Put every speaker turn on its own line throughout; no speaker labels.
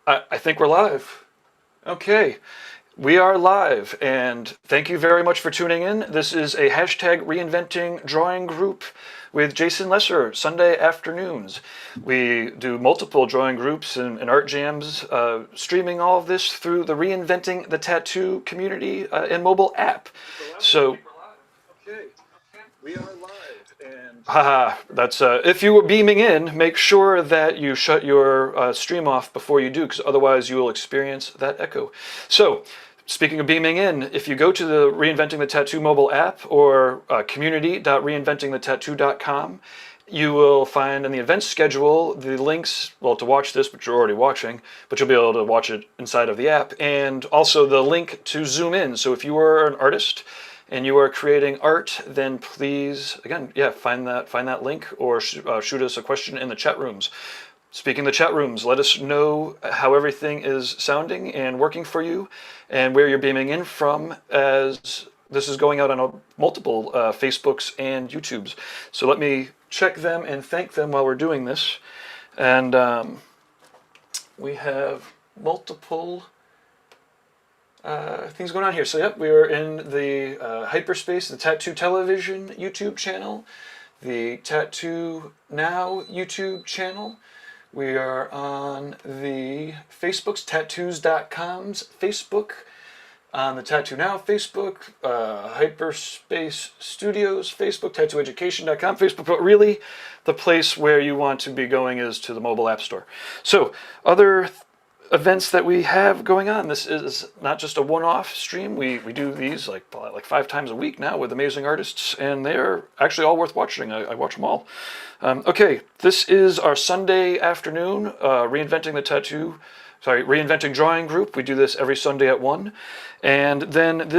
I think we're live. Okay, we are live, and thank you very much for tuning in. This is a hashtag reinventing drawing group with Jason Leeser, Sunday afternoons. We do multiple drawing groups and art jams, streaming all of this through the Reinventing the Tattoo community and mobile app. So, okay, we are live, and haha, that's if you were beaming in, make sure that you shut your stream off before you do, because otherwise you will experience that echo. So, speaking of beaming in, if you go to the Reinventing the Tattoo mobile app or community.reinventingthetattoo.com, you will find in the event schedule the links, well, to watch this, but you're already watching, but you'll be able to watch it inside of the app, and also the link to zoom in. So if you are an artist and you are creating art, then please, again, yeah, find that link, or shoot us a question in the chat rooms. Speaking of the chat rooms, let us know how everything is sounding and working for you, and where you're beaming in from, as this is going out on multiple Facebooks and YouTubes. So let me check them and thank them while we're doing this. And we have multiple things going on here. So yep, we are in the Hyperspace, the Tattoo Television YouTube channel, the Tattoo Now YouTube channel. We are on the Facebook's tattoos.com's Facebook, on the Tattoo Now Facebook, Hyperspace Studios Facebook, tattooeducation.com Facebook, but really the place where you want to be going is to the mobile app store. So other events that we have going on. This is not just a one-off stream. We do these like 5 times a week now with amazing artists, and they're actually all worth watching. I watch them all. Okay, this is our Sunday afternoon Reinventing Drawing Group. We do this every Sunday at 1. And then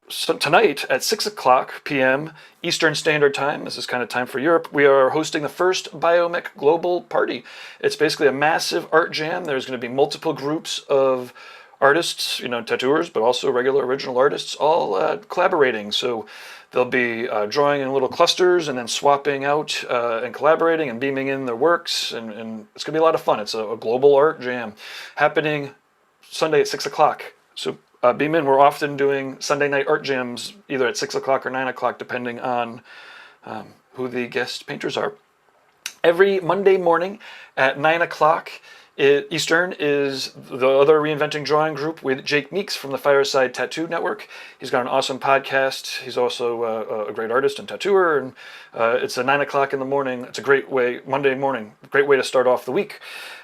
tonight at 6 o'clock p.m. Eastern Standard Time, this is kind of time for Europe, we are hosting the first Biomech Global Party. It's basically a massive art jam. There's going to be multiple groups of artists, tattooers, but also regular original artists, all collaborating. So they'll be drawing in little clusters and then swapping out and collaborating and beaming in their works, and it's going to be a lot of fun. It's a global art jam happening Sunday at 6 o'clock. So beam in. We're often doing Sunday night art jams either at 6 o'clock or 9 o'clock, depending on who the guest painters are. Every Monday morning at 9 o'clock Eastern is the other Reinventing Drawing Group with Jake Meeks from the Fireside Tattoo Network. He's got an awesome podcast. He's also a great artist and tattooer, and it's at 9 o'clock in the morning. It's a great way, Monday morning, great way to start off the week.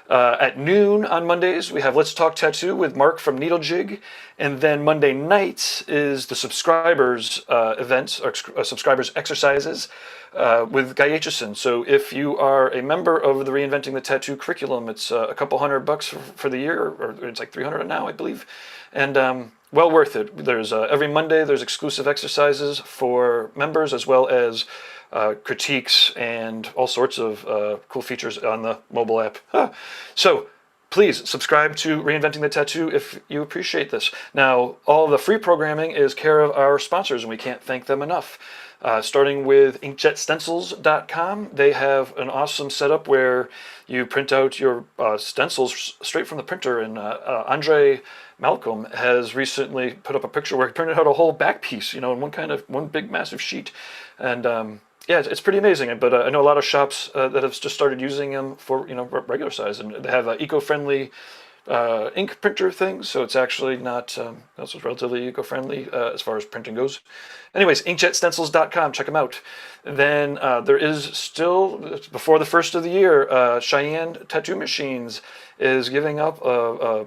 At noon on Mondays, we have Let's Talk Tattoo with Mark from Needle Jig. And then Monday nights is the subscribers events, or subscribers exercises with Guy Aitchison. So if you are a member of the Reinventing the Tattoo curriculum, it's a couple $100 for the year, or it's like $300 now, I believe. And well worth it. There's every Monday there's exclusive exercises for members, as well as critiques and all sorts of cool features on the mobile app. So please subscribe to Reinventing the Tattoo if you appreciate this. Now, all the free programming is care of our sponsors, and we can't thank them enough. Starting with inkjetstencils.com. They have an awesome setup where you print out your stencils straight from the printer, and Andre Malcolm has recently put up a picture where he printed out a whole back piece, in one big massive sheet. And yeah, it's pretty amazing. But I know a lot of shops that have just started using them for regular size, and they have eco-friendly ink printer things, so it's actually not, also relatively eco-friendly as far as printing goes. Anyways, inkjetstencils.com, check them out. Then there is still, before the first of the year, Cheyenne Tattoo Machines is giving up a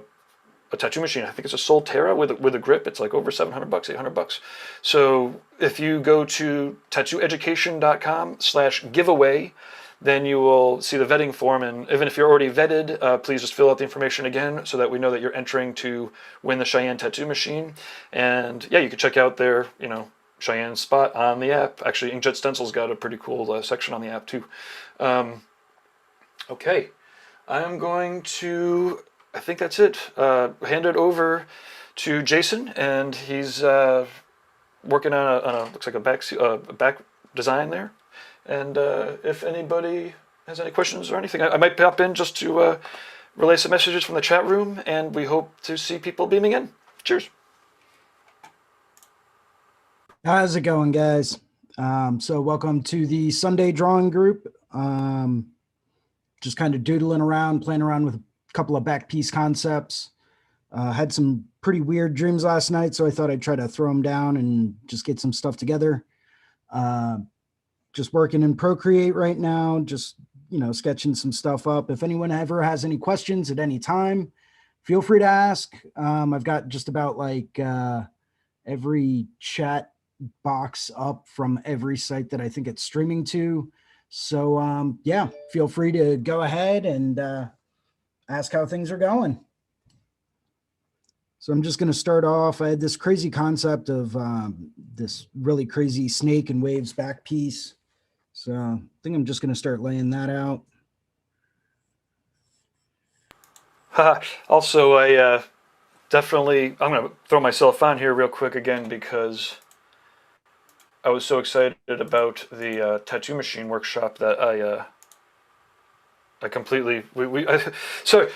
tattoo machine. I think it's a Solterra with a grip. It's like over $700, $800. So if you go to tattooeducation.com/giveaway, then you will see the vetting form, and even if you're already vetted, please just fill out the information again so that we know that you're entering to win the Cheyenne Tattoo Machine. And yeah, you can check out their, Cheyenne spot on the app. Actually, Inkjet Stencils got a pretty cool section on the app too. Okay, I'm going to, I think that's it, hand it over to Jason, and he's working on a looks like a back design there. And if anybody has any questions or anything, I might pop in just to relay some messages from the chat room, and we hope to see people beaming in. Cheers.
How's it going, guys? So welcome to the Sunday drawing group. Just kind of doodling around, playing around with a couple of back piece concepts. Had some pretty weird dreams last night, so I thought I'd try to throw them down and just get some stuff together. Just working in Procreate right now, just, sketching some stuff up. If anyone ever has any questions at any time, feel free to ask. I've got just about like every chat box up from every site that I think it's streaming to. So yeah, feel free to go ahead and ask how things are going. So I'm just going to start off. I had this crazy concept of this really crazy snake and waves back piece. So I think I'm just going to start laying that out.
Also, I'm going to throw myself on here real quick again because I was so excited about the tattoo machine workshop that I completely the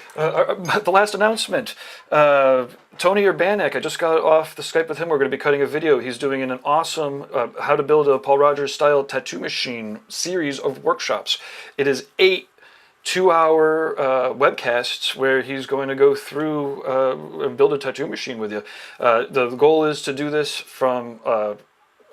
last announcement. Tony Urbanek, I just got off the Skype with him. We're going to be cutting a video. He's doing an awesome how to build a Paul Rogers style tattoo machine series of workshops. It is 8 2-hour webcasts where he's going to go through and build a tattoo machine with you. The goal is to do this from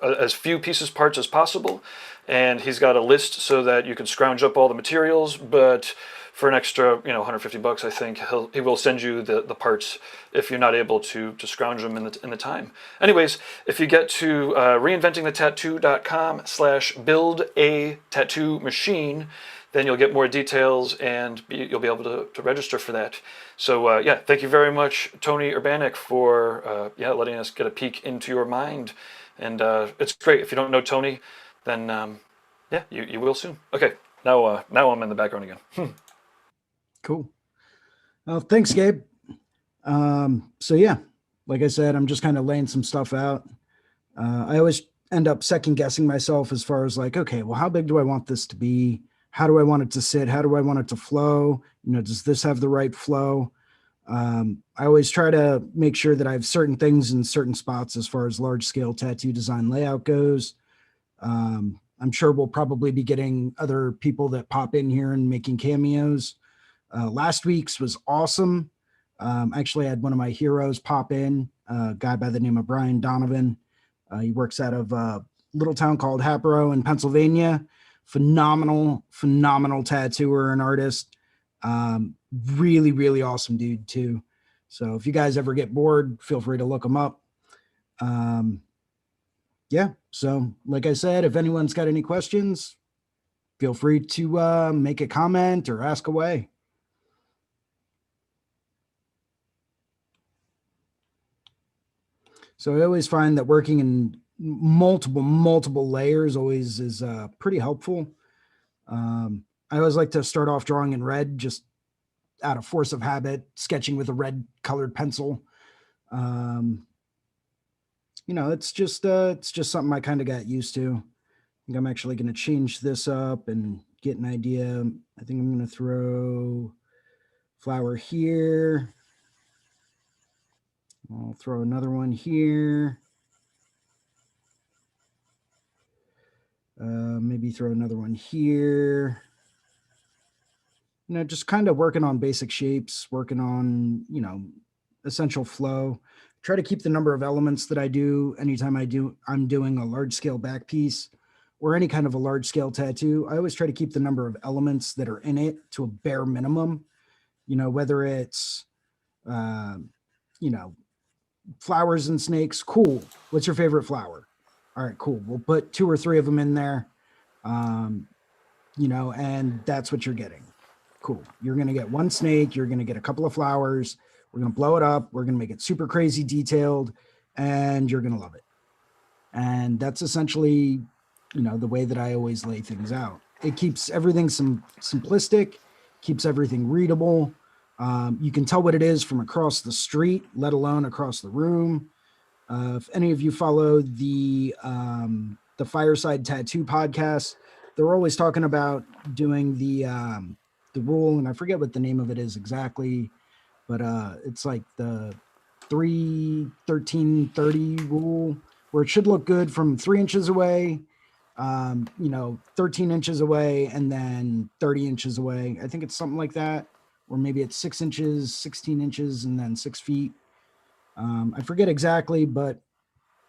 as few parts as possible, and he's got a list so that you can scrounge up all the materials, but for an extra $150 I think he will send you the parts if you're not able to scrounge them in the time. Anyways, if you get to reinventingthetattoo.com/build a tattoo machine, then you'll get more details and you'll be able to register for that. So yeah, thank you very much, Tony Urbanek, for letting us get a peek into your mind. And it's great. If you don't know Tony, then yeah, you will soon. Okay, now I'm in the background again.
Cool. Well, thanks, Gabe. So yeah, like I said, I'm just kind of laying some stuff out. I always end up second guessing myself as far as like, okay, well, how big do I want this to be? How do I want it to sit? How do I want it to flow? Does this have the right flow? I always try to make sure that I have certain things in certain spots as far as large scale tattoo design layout goes. I'm sure we'll probably be getting other people that pop in here and making cameos. Last week's was awesome. Actually, I had one of my heroes pop in, a guy by the name of Brian Donovan. He works out of a little town called Hatboro in Pennsylvania. Phenomenal tattooer and artist. Really, really awesome dude too. So if you guys ever get bored, feel free to look him up. Yeah. So like I said, if anyone's got any questions, feel free to make a comment or ask away. So I always find that working in multiple layers always is pretty helpful. I always like to start off drawing in red, just out of force of habit, sketching with a red colored pencil. It's just something I kind of got used to. I think I'm actually going to change this up and get an idea. I think I'm going to throw flower here. I'll throw another one here. Maybe throw another one here. Just kind of working on basic shapes, working on, essential flow. Try to keep the number of elements that I do anytime I'm doing a large scale back piece or any kind of a large scale tattoo. I always try to keep the number of elements that are in it to a bare minimum, whether it's, flowers and snakes. Cool. What's your favorite flower? All right, cool. We'll put 2 or 3 of them in there. And that's what you're getting. Cool. You're going to get one snake. You're going to get a couple of flowers. We're going to blow it up. We're going to make it super crazy detailed, and you're going to love it. And that's essentially, the way that I always lay things out. It keeps everything simplistic, keeps everything readable. You can tell what it is from across the street, let alone across the room. If any of you follow the Fireside Tattoo podcast, they're always talking about doing the the rule, and I forget what the name of it is exactly, but it's like the 3-13-30 rule, where it should look good from 3 inches away, 13 inches away, and then 30 inches away. I think it's something like that, or maybe it's 6 inches, 16 inches, and then 6 feet. I forget exactly, but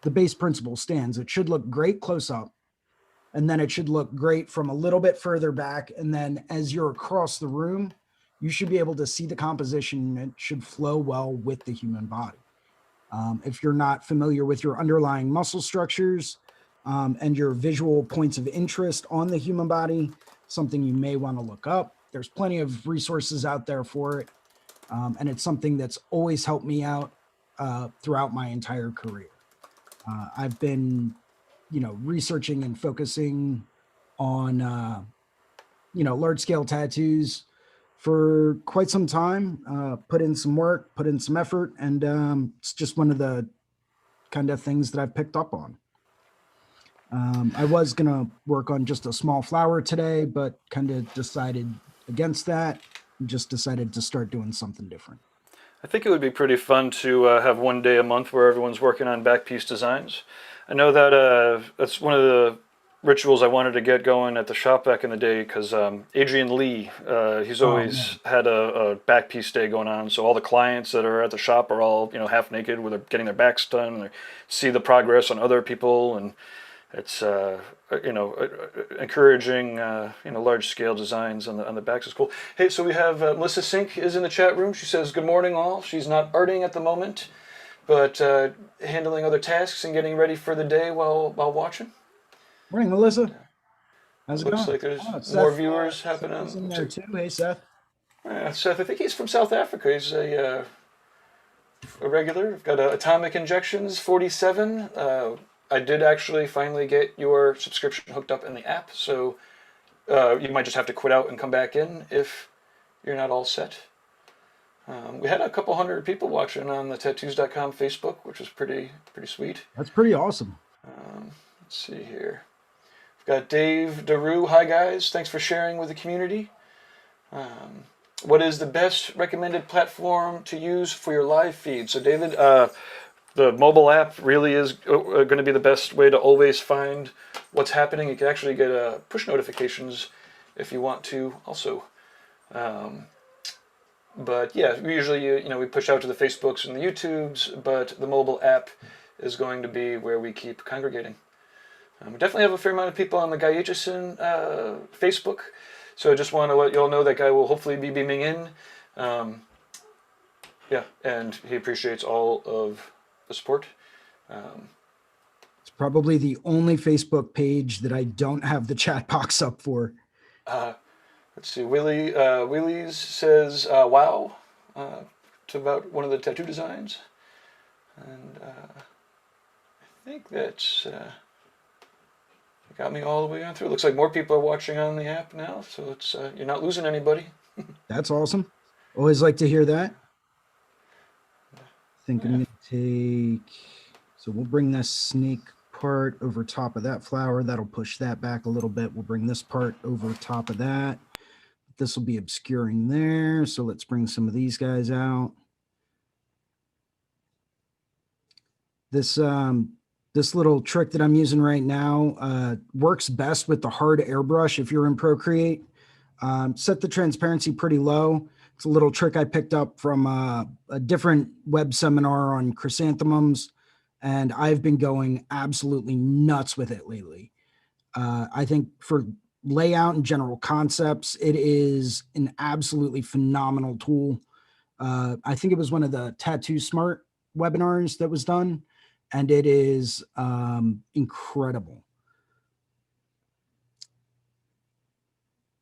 the base principle stands. It should look great close up, and then it should look great from a little bit further back. And then as you're across the room, you should be able to see the composition. It should flow well with the human body. If you're not familiar with your underlying muscle structures and your visual points of interest on the human body, something you may want to look up. There's plenty of resources out there for it. And it's something that's always helped me out throughout my entire career. I've been, researching and focusing on, large scale tattoos for quite some time, put in some work, put in some effort, and it's just one of the kind of things that I've picked up on. I was going to work on just a small flower today, but kind of decided against that and just decided to start doing something different.
I think it would be pretty fun to have one day a month where everyone's working on back piece designs. I know that that's one of the rituals I wanted to get going at the shop back in the day because Adrian Lee, he's always had a back piece day going on. So all the clients that are at the shop are all half naked, where they're getting their backs done, and they see the progress on other people, and it's encouraging large scale designs on the backs is cool. Hey, so we have Melissa Sink is in the chat room. She says good morning all. She's not arting at the moment, but handling other tasks and getting ready for the day while watching.
Morning, Melissa. How's it
Looks
going?
like there's
Seth,
more viewers happening.
Seth's in there too. Hey, Seth.
Seth, I think he's from South Africa. He's a regular. We've got Atomic Injections 47. I did actually finally get your subscription hooked up in the app, so you might just have to quit out and come back in if you're not all set. We had a couple hundred people watching on the tattoos.com Facebook, which was pretty sweet.
That's pretty awesome.
Let's see here. We've got Dave Daru. Hi guys, thanks for sharing with the community. What is the best recommended platform to use for your live feed? So David, the mobile app really is going to be the best way to always find what's happening. You can actually get push notifications if you want to also. But yeah, usually we push out to the Facebooks and the YouTubes, but the mobile app is going to be where we keep congregating. We definitely have a fair amount of people on the Guy Aitchison Facebook, so I just want to let you all know that Guy will hopefully be beaming in. Yeah, and he appreciates all of the support.
It's probably the only Facebook page that I don't have the chat box up for.
Let's see, Willies says, wow, to about one of the tattoo designs. And I think that's got me all the way on through. Looks like more people are watching on the app now, so it's you're not losing anybody.
That's awesome. Always like to hear that. I think I'm going to take, so we'll bring this snake part over top of that flower. That'll push that back a little bit. We'll bring this part over top of that. This will be obscuring there. So let's bring some of these guys out. This little trick that I'm using right now works best with the hard airbrush if you're in Procreate. Set the transparency pretty low. It's a little trick I picked up from a different web seminar on chrysanthemums, and I've been going absolutely nuts with it lately. I think for layout and general concepts, it is an absolutely phenomenal tool. I think it was one of the Tattoo Smart webinars that was done, and it is incredible.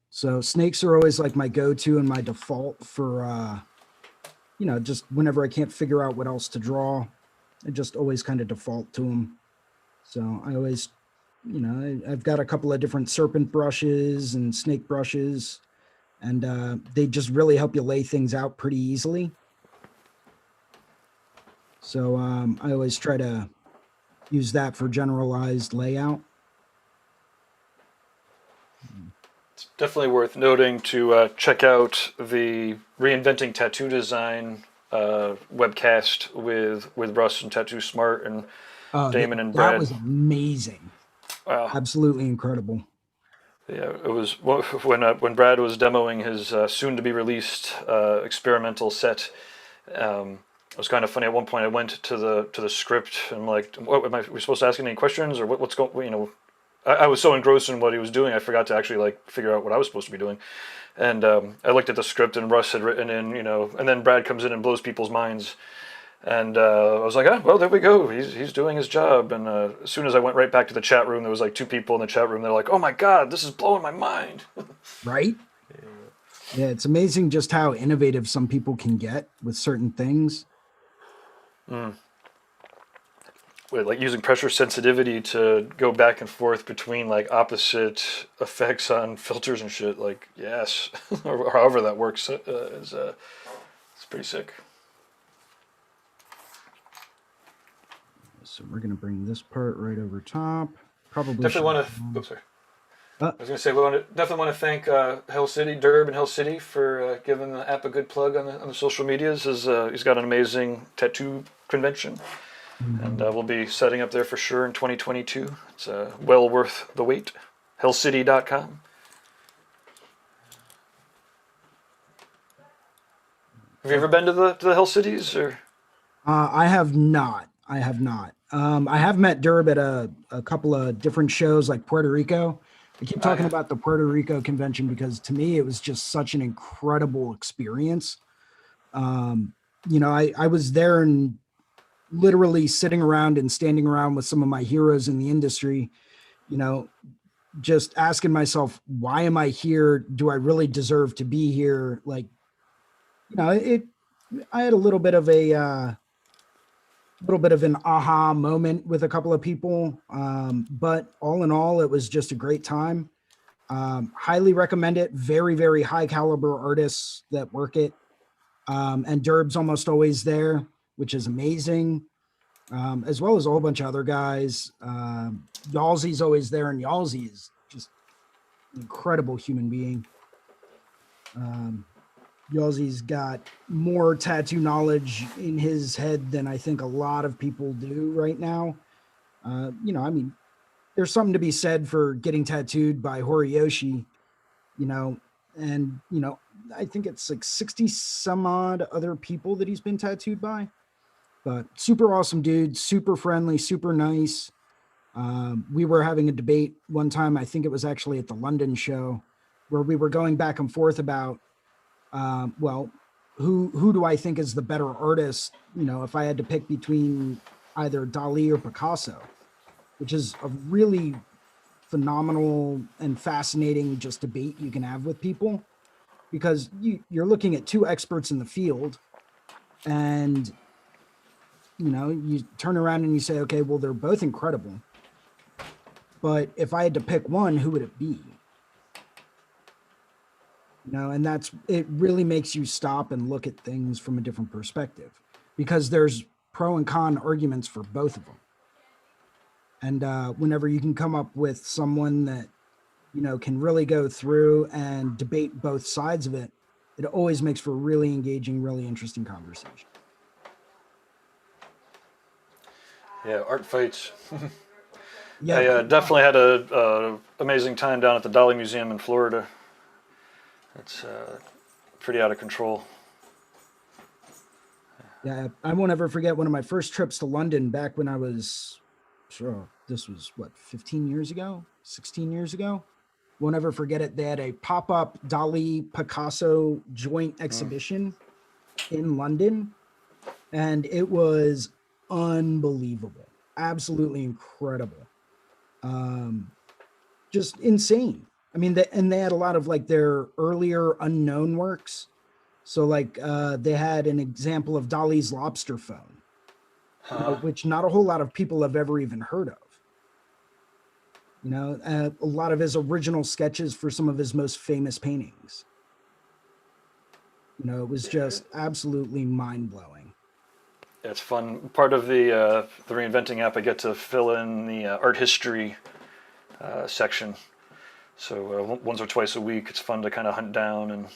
So snakes are always like my go-to and my default for, just whenever I can't figure out what else to draw, I just always kind of default to them. So I always, I've got a couple of different serpent brushes and snake brushes, and they just really help you lay things out pretty easily. So I always try to use that for generalized layout.
Definitely worth noting to check out the Reinventing Tattoo Design webcast with Russ and Tattoo Smart and
Oh,
Damon and
that
Brad.
was amazing. Absolutely incredible.
Yeah, it was when Brad was demoing his soon-to-be-released experimental set. It was kind of funny. At one point, I went to the script and I'm like, "What am I? We supposed to ask any questions or what's going? You know." I was so engrossed in what he was doing, I forgot to actually like figure out what I was supposed to be doing. And I looked at the script, and Russ had written in, and then Brad comes in and blows people's minds. And I was like, ah, well, there we go. He's doing his job. And as soon as I went right back to the chat room, there was like two people in the chat room. They're like, oh my god, this is blowing my mind.
Right? Yeah, it's amazing just how innovative some people can get with certain things.
With like using pressure sensitivity to go back and forth between like opposite effects on filters and shit. Like, yes, or however that works is it's pretty sick.
So we're gonna bring this part right over top. Probably
Definitely
should.
want to. Oops, sorry.
Uh,
I was going to say definitely want to thank Hell City, Derb, and Hell City for giving the app a good plug on the social medias. He's got an amazing tattoo convention, and we'll be setting up there for sure in 2022. It's well worth the wait. Hellcity.com. Have you ever been to the Hell Cities or?
I have not. I have not. I have met Derb at a couple of different shows like Puerto Rico. I keep talking
Yeah.
about the Puerto Rico convention because to me it was just such an incredible experience. Um, I was there and literally sitting around and standing around with some of my heroes in the industry, you know, just asking myself, why am I here? Do I really deserve to be here? Like, it I had a little bit of an aha moment with a couple of people. But all in all, it was just a great time. Highly recommend it. Very, very high caliber artists that work it. And Derb's almost always there, which is amazing. As well as a whole bunch of other guys. Yalzi's always there, and Yalzi is just an incredible human being. Um, Yalzi's got more tattoo knowledge in his head than I think a lot of people do right now. I mean, there's something to be said for getting tattooed by Horiyoshi, you know, and, I think it's like 60 some odd other people that he's been tattooed by. But super awesome dude, super friendly, super nice. We were having a debate one time, I think it was actually at the London show, where we were going back and forth about, well, who do I think is the better artist? If I had to pick between either Dali or Picasso, which is a really phenomenal and fascinating just debate you can have with people, because you're looking at two experts in the field, and you turn around and you say, okay, well, they're both incredible, but if I had to pick one, who would it be? And it really makes you stop and look at things from a different perspective, because there's pro and con arguments for both of them. And whenever you can come up with someone that, can really go through and debate both sides of it, it always makes for a really engaging, really interesting conversation.
Yeah, art fights.
Yeah.
I definitely had a amazing time down at the Dolly Museum in Florida. It's pretty out of control.
Yeah. I won't ever forget one of my first trips to London back when I was, sure, this was what, 15 years ago, 16 years ago. Won't ever forget it. They had a pop-up Dali Picasso joint exhibition in London, and it was unbelievable, absolutely incredible, just insane. I mean, they had a lot of like their earlier unknown works. So like they had an example of Dali's lobster phone, which not a whole lot of people have ever even heard of. A lot of his original sketches for some of his most famous paintings. It was just absolutely mind blowing.
It's fun. Part of the reinventing app, I get to fill in the art history section So once or twice a week, it's fun to kind of hunt down and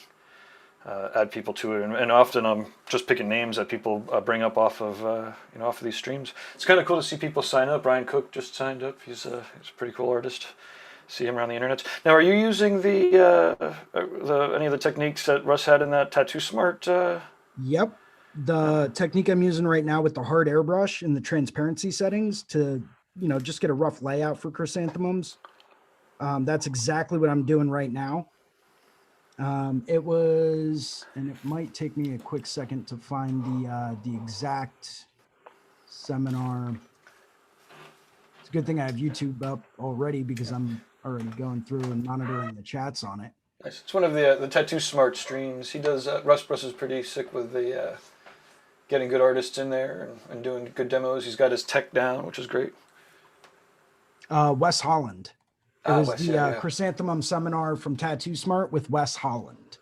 add people to it. And often I'm just picking names that people bring up off of off of these streams. It's kind of cool to see people sign up. Brian Cook just signed up. He's a pretty cool artist. See him around the internet. Now, are you using the any of the techniques that Russ had in that Tattoo Smart?
Yep. The technique I'm using right now with the hard airbrush and the transparency settings to, just get a rough layout for chrysanthemums. That's exactly what I'm doing right now. It was, and it might take me a quick second to find the exact seminar. It's a good thing I have YouTube up already because I'm already going through and monitoring the chats on it.
Nice. It's one of the Tattoo Smart streams. He does. Russ is pretty sick with the getting good artists in there and doing good demos. He's got his tech down, which is great.
Wes Holland. It was
Wes,
the chrysanthemum seminar from Tattoo Smart with Wes Holland.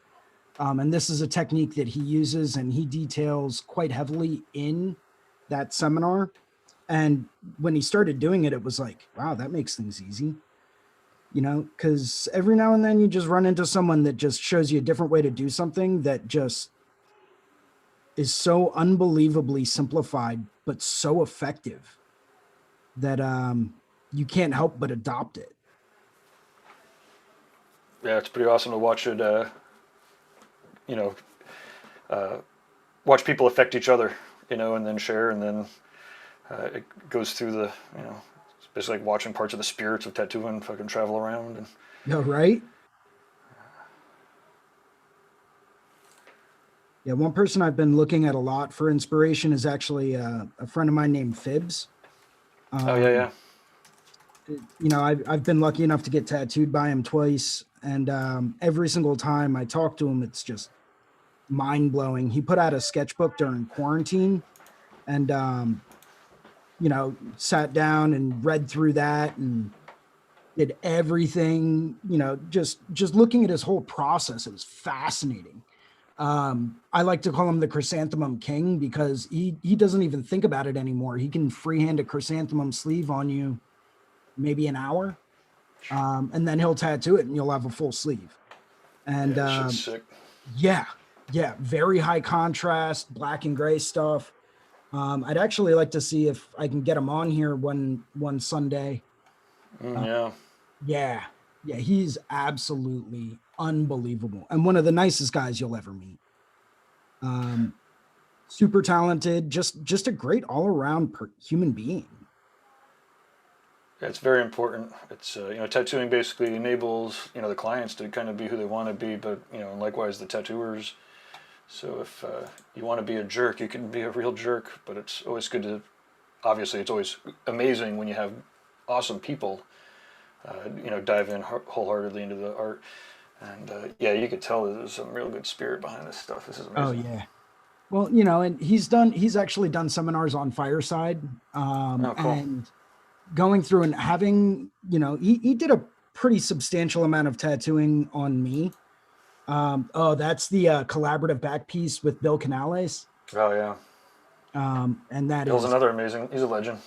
And this is a technique that he uses and he details quite heavily in that seminar. And when he started doing it, it was like, wow, that makes things easy. Because every now and then you just run into someone that just shows you a different way to do something that just is so unbelievably simplified, but so effective that you can't help but adopt it.
Yeah, it's pretty awesome to watch it. Watch people affect each other, and then share, and then it goes through the, it's basically like watching parts of the spirits of tattooing fucking travel around. And
No, right? Yeah, one person I've been looking at a lot for inspiration is actually a friend of mine named Phibbs.
yeah.
I've been lucky enough to get tattooed by him twice, and every single time I talk to him, it's just mind blowing. He put out a sketchbook during quarantine, and sat down and read through that and did everything. Just looking at his whole process, it was fascinating. I like to call him the chrysanthemum king because he doesn't even think about it anymore. He can freehand a chrysanthemum sleeve on you maybe an hour, and then he'll tattoo it and you'll have a full sleeve. And
shit's sick.
Yeah, very high contrast, black and gray stuff. I'd actually like to see if I can get him on here one Sunday.
Yeah.
Yeah, he's absolutely unbelievable and one of the nicest guys you'll ever meet. Super talented, just a great all-around human being.
Yeah, it's very important. It's tattooing basically enables the clients to kind of be who they want to be, but likewise the tattooers. So if you want to be a jerk, you can be a real jerk. But it's always good to, obviously, it's always amazing when you have awesome people, dive in wholeheartedly into the art. And you could tell there's some real good spirit behind this stuff. This is amazing.
Oh yeah. Well, and he's actually done seminars on Fireside,
cool.
and going through and having, he did a pretty substantial amount of tattooing on me. That's the collaborative back piece with Bill Canales.
Oh yeah.
And that
Bill's another amazing. He's a legend.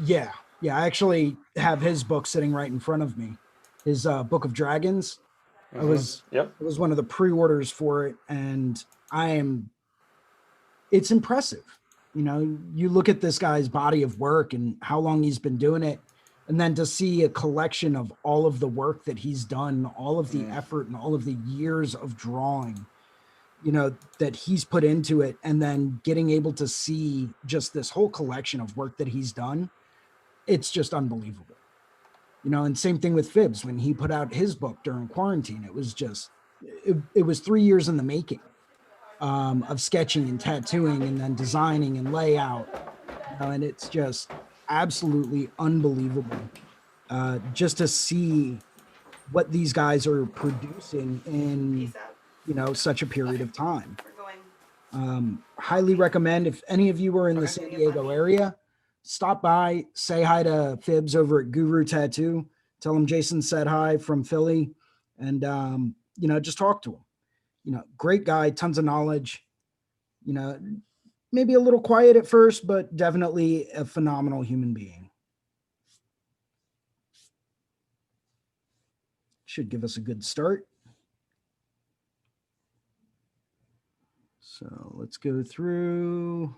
Yeah. I actually have his book sitting right in front of me. His Book of Dragons.
Mm-hmm.
It was one of the pre-orders for it, and it's impressive. You look at this guy's body of work and how long he's been doing it, and then to see a collection of all of the work that he's done, all of the effort and all of the years of drawing, that he's put into it, and then getting able to see just this whole collection of work that he's done, it's just unbelievable. And same thing with Phibbs. When he put out his book during quarantine, it was just, it was 3 years in the making. Of sketching and tattooing and then designing and layout, and it's just absolutely unbelievable just to see what these guys are producing in such a period of time. Highly recommend, if any of you are in the San Diego area, stop by, say hi to Phibbs over at Guru Tattoo, tell him Jason said hi from Philly, and just talk to him. Great guy, tons of knowledge, maybe a little quiet at first, but definitely a phenomenal human being. should give us a good start. So let's go through.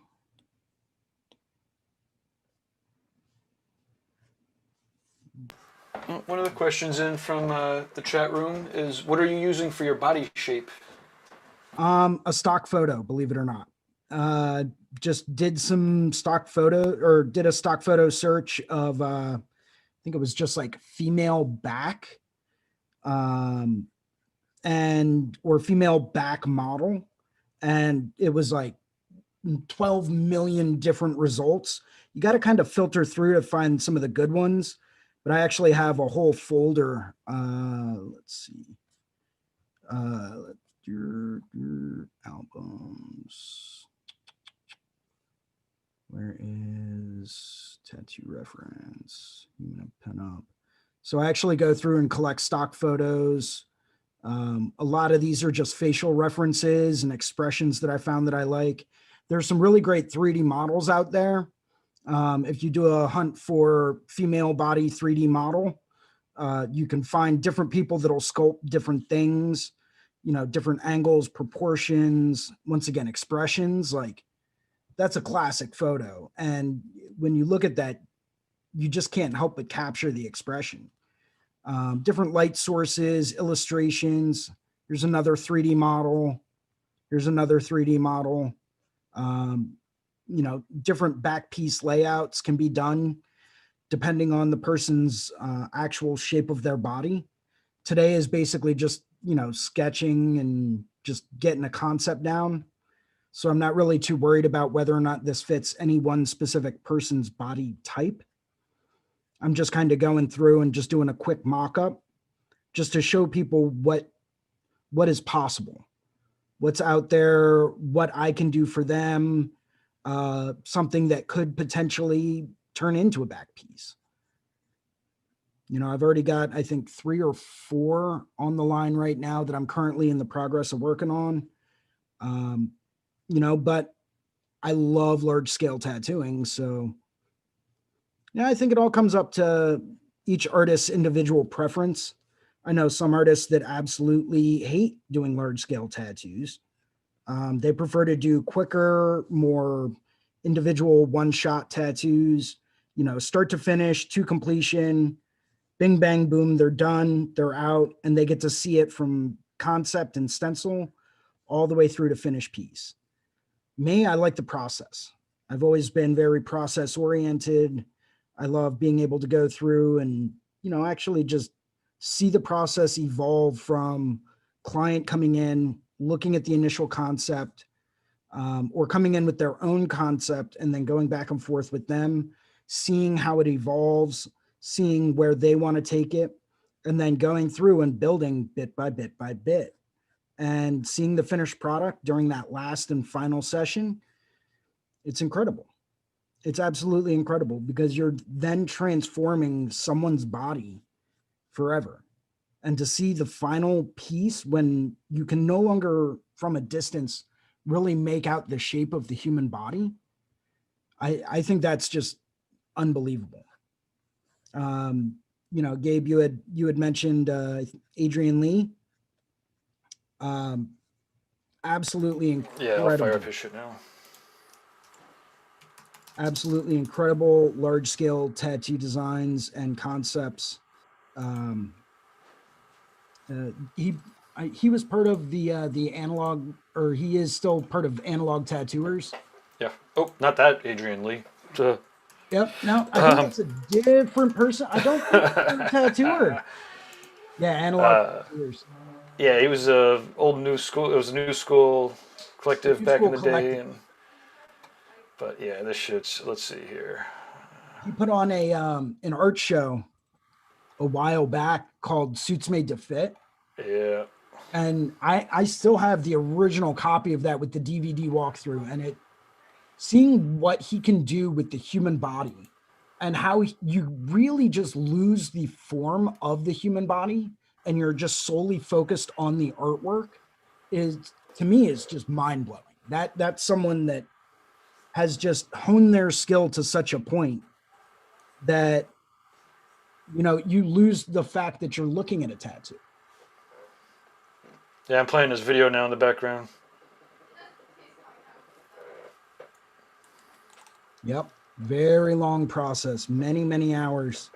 One of the questions in from the chat room is, what are you using for your body shape?
A stock photo, believe it or not. Just did some stock photo, or did a stock photo search of, I think it was just like female back, or female back model. And it was like 12 million different results. You got to kind of filter through to find some of the good ones, but I actually have a whole folder. Let's see. Your albums. Where is tattoo reference? I'm gonna pen up. So I actually go through and collect stock photos. A lot of these are just facial references and expressions that I found that I like. There's some really great 3D models out there. If you do a hunt for female body 3D model, you can find different people that'll sculpt different things, different angles, proportions, once again, expressions. Like, that's a classic photo. And when you look at that, you just can't help but capture the expression. Different light sources, illustrations. Here's another 3D model. Here's another 3D model. Different back piece layouts can be done depending on the person's actual shape of their body. Today is basically just, sketching and just getting a concept down. So I'm not really too worried about whether or not this fits any one specific person's body type. I'm just kind of going through and just doing a quick mock-up just to show people what is possible, what's out there, what I can do for them, something that could potentially turn into a back piece. I've already got, I think, 3 or 4 on the line right now that I'm currently in the progress of working on. But I love large scale tattooing. So yeah, I think it all comes up to each artist's individual preference. I know some artists that absolutely hate doing large scale tattoos. They prefer to do quicker, more individual one-shot tattoos, start to finish, to completion, bing, bang, boom, they're done, they're out, and they get to see it from concept and stencil all the way through to finished piece. Me, I like the process. I've always been very process oriented. I love being able to go through and, actually just see the process evolve from client coming in, looking at the initial concept, or coming in with their own concept and then going back and forth with them, seeing how it evolves, seeing where they want to take it, and then going through and building bit by bit by bit. And seeing the finished product during that last and final session, it's incredible. It's absolutely incredible because you're then transforming someone's body forever. And to see the final piece when you can no longer from a distance really make out the shape of the human body, I think that's just unbelievable. Gabe, you had mentioned Adrian Lee. Absolutely incredible.
Yeah, I'll fire up his shit now.
Absolutely incredible large scale tattoo designs and concepts. He was part of the analog, or he is still part of Analog Tattooers.
Yeah. Oh, not that Adrian Lee.
Yep. No, I think that's a different person. I don't think it's a tattooer. Yeah, Analog Tattooers.
Yeah, he was a old new school. It was a new school collective back in the day, but yeah, this shit's. Let's see here.
He put on an art show a while back called Suits Made to Fit.
Yeah.
And I still have the original copy of that with the DVD walkthrough, and seeing what he can do with the human body and how you really just lose the form of the human body and you're just solely focused on the artwork is, to me, is just mind blowing. That's someone that has just honed their skill to such a point that, you lose the fact that you're looking at a tattoo.
Yeah, I'm playing this video now in the background.
Yep. Very long process, many, many hours.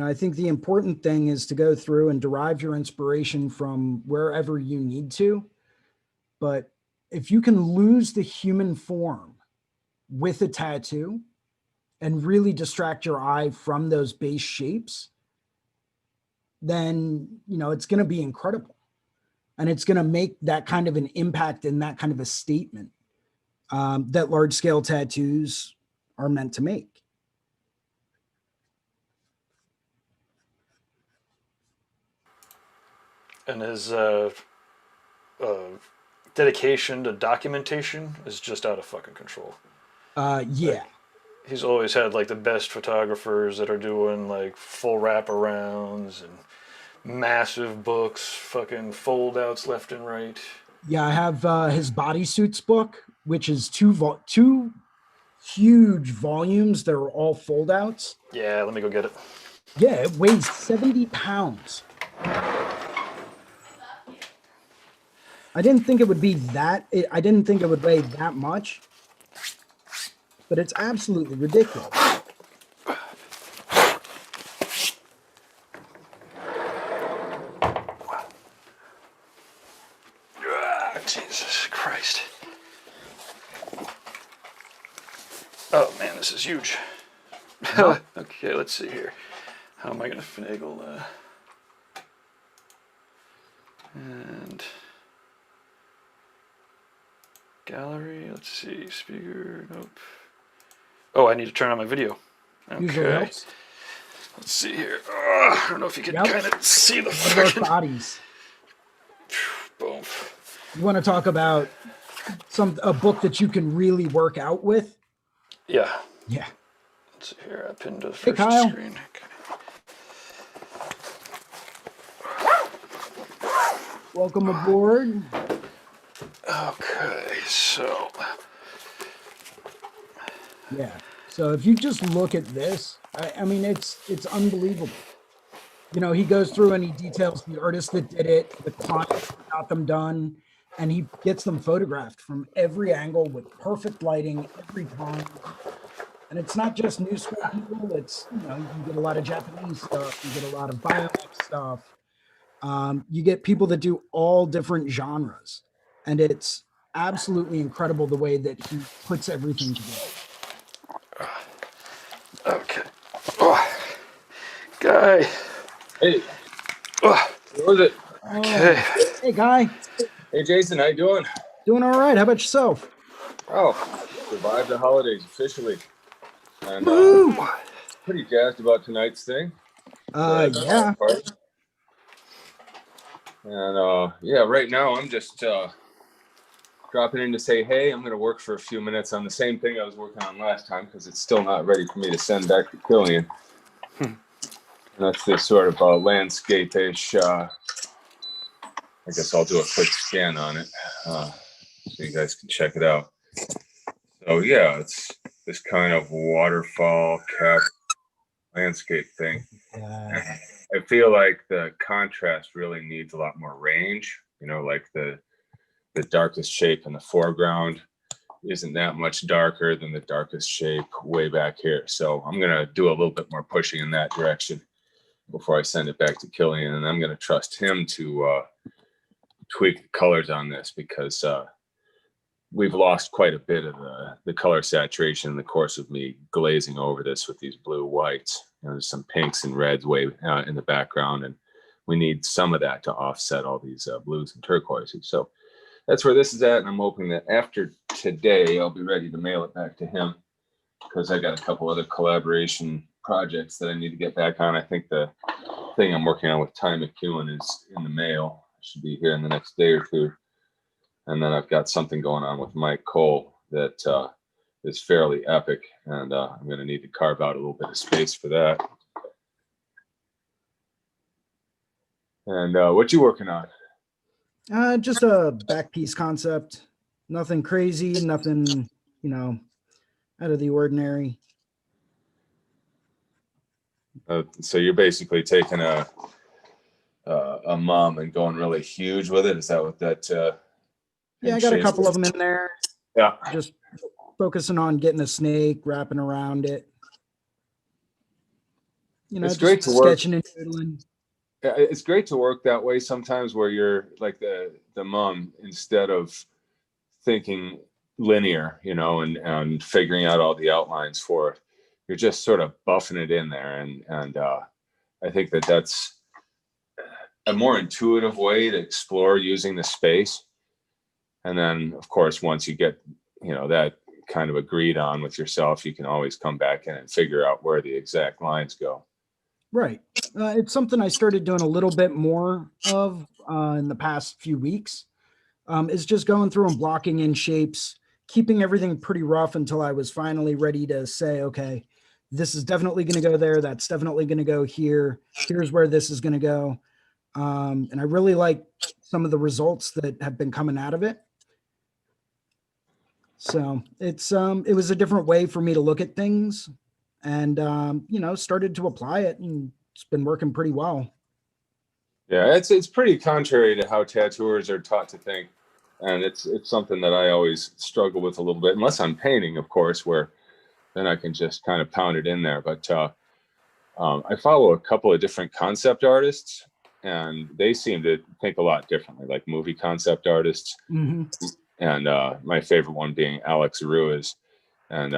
I think the important thing is to go through and derive your inspiration from wherever you need to. But if you can lose the human form with a tattoo and really distract your eye from those base shapes, then, it's going to be incredible. And it's going to make that kind of an impact and that kind of a statement that large scale tattoos are meant to make.
And his uh, dedication to documentation is just out of fucking control.
Yeah.
Like, he's always had like the best photographers that are doing like full wraparounds and massive books, fucking fold outs left and right.
Yeah, I have his bodysuits book, which is two huge volumes that are all fold outs.
Yeah, let me go get it.
Yeah, it weighs 70 pounds. I didn't think it would be I didn't think it would weigh that much, but it's absolutely ridiculous.
Jesus Christ. Oh man, this is huge. Okay, let's see here. How am I going to finagle? And gallery, let's see, speaker, nope. Oh, I need to turn on my video.
Usually
Okay.
helps.
Let's see here. I don't know if you can kind of see the fucking
bodies.
Boom.
You want to talk about a book that you can really work out with?
Yeah.
Yeah.
Let's see here. I pinned the first
Kyle.
screen.
Welcome aboard.
Okay, so.
Yeah. So if you just look at this, I mean, it's unbelievable. He goes through and he details the artist that did it, the client that got them done, and he gets them photographed from every angle with perfect lighting every time. And it's not just new school people. It's, you can get a lot of Japanese stuff. You get a lot of biomic stuff. You get people that do all different genres. And it's absolutely incredible the way that he puts everything together.
Okay. Oh. Guy.
Hey.
Oh.
What was it?
Okay.
Hey, Guy.
Hey, Jason. How you doing?
Doing all right. How about yourself?
Oh, survived the holidays officially. And pretty jazzed about tonight's thing.
Yeah.
And yeah, right now I'm just dropping in to say, hey, I'm going to work for a few minutes on the same thing I was working on last time because it's still not ready for me to send back to Killian. And that's this sort of landscape-ish. I guess I'll do a quick scan on it so you guys can check it out. So yeah, it's this kind of waterfall cap landscape thing. I feel like the contrast really needs a lot more range. Like the darkest shape in the foreground isn't that much darker than the darkest shape way back here. So I'm going to do a little bit more pushing in that direction before I send it back to Killian. And I'm going to trust him to tweak the colors on this because we've lost quite a bit of the color saturation in the course of me glazing over this with these blue whites. There's some pinks and reds way in the background, and we need some of that to offset all these blues and turquoises. So that's where this is at, and I'm hoping that after today, I'll be ready to mail it back to him because I got a couple other collaboration projects that I need to get back on. I think the thing I'm working on with Ty McEwen is in the mail. It should be here in the next day or two. And then I've got something going on with Mike Cole that is fairly epic, and I'm going to need to carve out a little bit of space for that. And what you working on?
Just a back piece concept. Nothing crazy, nothing, out of the ordinary.
So you're basically taking a mum and going really huge with it. Is that what that?
Yeah, I got a couple of them in there.
Yeah.
Just focusing on getting a snake, wrapping around it. You know,
It's
just
great to work.
sketching and doodling.
It's great to work that way sometimes, where you're like the mum, instead of thinking linear, and figuring out all the outlines for it. You're just sort of buffing it in there, and I think that's a more intuitive way to explore using the space. And then, of course, once you get that kind of agreed on with yourself, you can always come back in and figure out where the exact lines go.
Right. It's something I started doing a little bit more of in the past few weeks. Is just going through and blocking in shapes, keeping everything pretty rough until I was finally ready to say, okay, this is definitely going to go there. That's definitely going to go here. Here's where this is going to go. And I really like some of the results that have been coming out of it. So it was a different way for me to look at things, and started to apply it, and it's been working pretty well.
Yeah, it's pretty contrary to how tattooers are taught to think, and it's something that I always struggle with a little bit, unless I'm painting, of course, where then I can just kind of pound it in there. But I follow a couple of different concept artists, and they seem to think a lot differently, like movie concept artists.
Mm-hmm.
And my favorite one being Alex Ruiz, and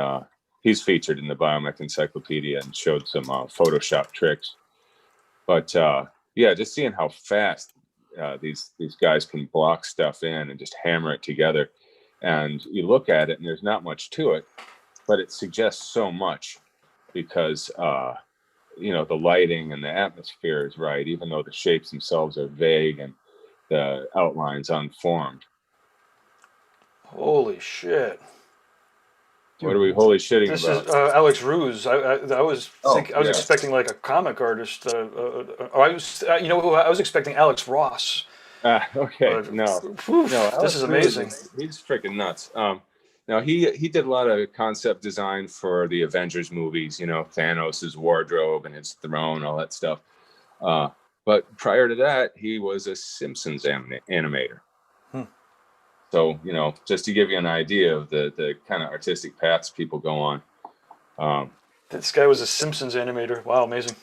he's featured in the Biomech Encyclopedia and showed some Photoshop tricks. But yeah, just seeing how fast these guys can block stuff in and just hammer it together, and you look at it and there's not much to it, but it suggests so much because the lighting and the atmosphere is right, even though the shapes themselves are vague and the outlines unformed.
Holy shit!
What are we holy shitting
This
about?
is Alex Ruse. I was expecting like a comic artist. I was expecting Alex Ross.
Okay, no,
this is amazing.
He's freaking nuts. Now he did a lot of concept design for the Avengers movies. Thanos' wardrobe and his throne, all that stuff. But prior to that, he was a Simpsons animator. So, just to give you an idea of the kind of artistic paths people go on.
This guy was a Simpsons animator. Wow, amazing.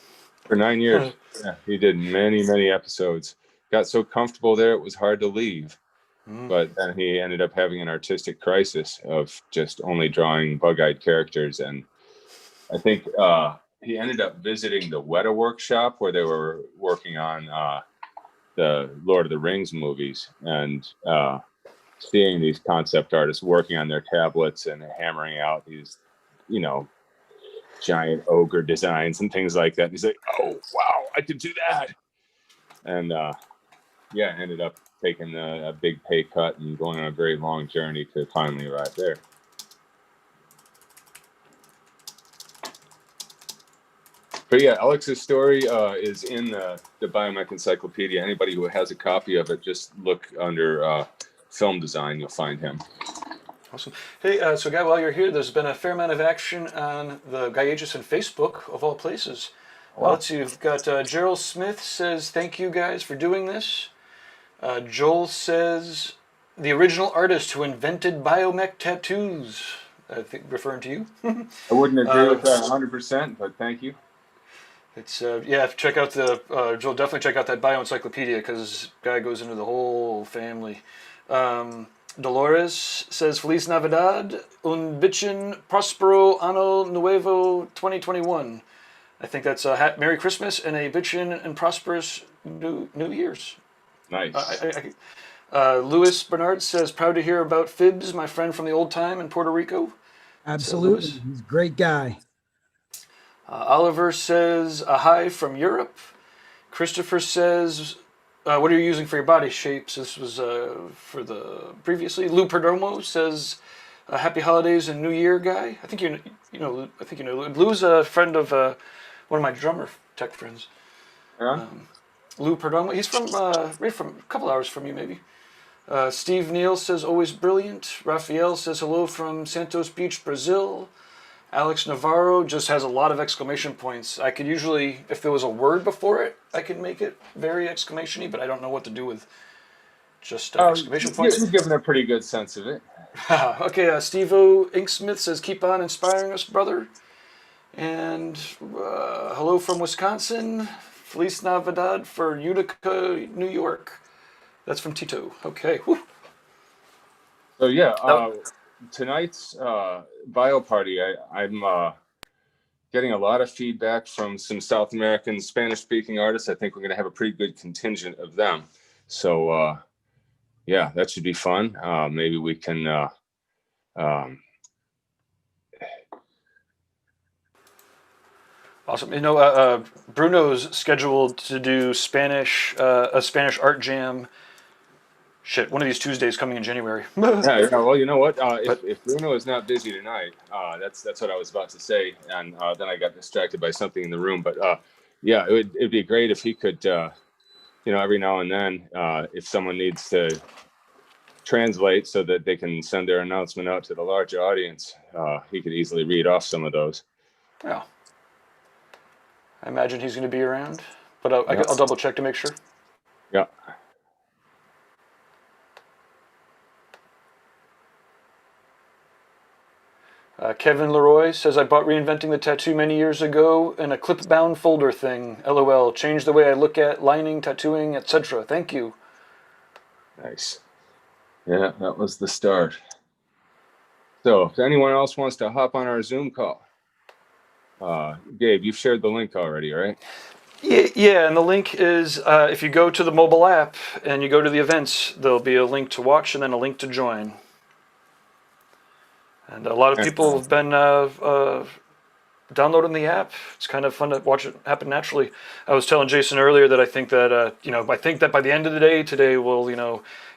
For 9 years. Yeah, he did many, many episodes. Got so comfortable there, it was hard to leave. But then he ended up having an artistic crisis of just only drawing bug-eyed characters. And I think he ended up visiting the Weta workshop where they were working on the Lord of the Rings movies. And seeing these concept artists working on their tablets and hammering out these, giant ogre designs and things like that. And he's like, oh, wow, I could do that. And ended up taking a big pay cut and going on a very long journey to finally arrive there. But yeah, Alex's story is in the Biomech Encyclopedia. Anybody who has a copy of it, just look under film design, you'll find him.
Awesome. Hey, so Guy, while you're here, there's been a fair amount of action on the Guy Aitchison Facebook, of all places. Wow. Let's see, you've got Gerald Smith says, thank you guys for doing this. Joel says, the original artist who invented biomech tattoos. I think referring to you.
I wouldn't agree with that 100%, but thank you.
It's check out the Joel. Definitely check out that bio encyclopedia because Guy goes into the whole family. Dolores says Feliz Navidad, un bichen prospero ano nuevo 2021. I think that's Merry Christmas and a bichen and prosperous New Year's.
Nice.
Louis Bernard says proud to hear about Fibs, my friend from the old time in Puerto Rico.
Absolutely, so, he's a great guy.
Oliver says a hi from Europe. Christopher says, what are you using for your body shapes? This was for the previously. Lou Perdomo says, happy holidays and New Year, Guy. I think you know. Lou's a friend of one of my drummer tech friends.
Yeah.
Lou Perdomo. He's from right from a couple hours from you, maybe. Steve Neal says always brilliant. Raphael says hello from Santos Beach, Brazil. Alex Navarro just has a lot of exclamation points. I could usually, if there was a word before it, I could make it very exclamation-y, but I don't know what to do with just exclamation points.
You're giving a pretty good sense of it.
Okay, Steve-O Inksmith says, keep on inspiring us, brother. And hello from Wisconsin. Feliz Navidad for Utica, New York. That's from Tito. Okay. Whew.
So yeah,
Oh.
tonight's bio party, I'm getting a lot of feedback from some South American Spanish-speaking artists. I think we're going to have a pretty good contingent of them. So yeah, that should be fun. Maybe we can.
Awesome. Bruno's scheduled to do a Spanish art jam. Shit, one of these Tuesdays coming in January.
Yeah, well, you know what? If Bruno is not busy tonight, that's what I was about to say, and then I got distracted by something in the room. But yeah, it'd be great if he could, every now and then, if someone needs to translate so that they can send their announcement out to the larger audience, he could easily read off some of those.
Yeah. I imagine he's going to be around, but I'll double check to make sure.
Yeah.
Kevin Leroy says, I bought Reinventing the Tattoo many years ago in a clip-bound folder thing. LOL. Changed the way I look at lining, tattooing, etc. Thank you.
Nice. Yeah, that was the start. So if anyone else wants to hop on our Zoom call, Gabe, you've shared the link already, right?
Yeah, and the link is if you go to the mobile app and you go to the events, there'll be a link to watch and then a link to join. And a lot of people have been downloading the app. It's kind of fun to watch it happen naturally. I was telling Jason earlier that I think that by the end of the day today we'll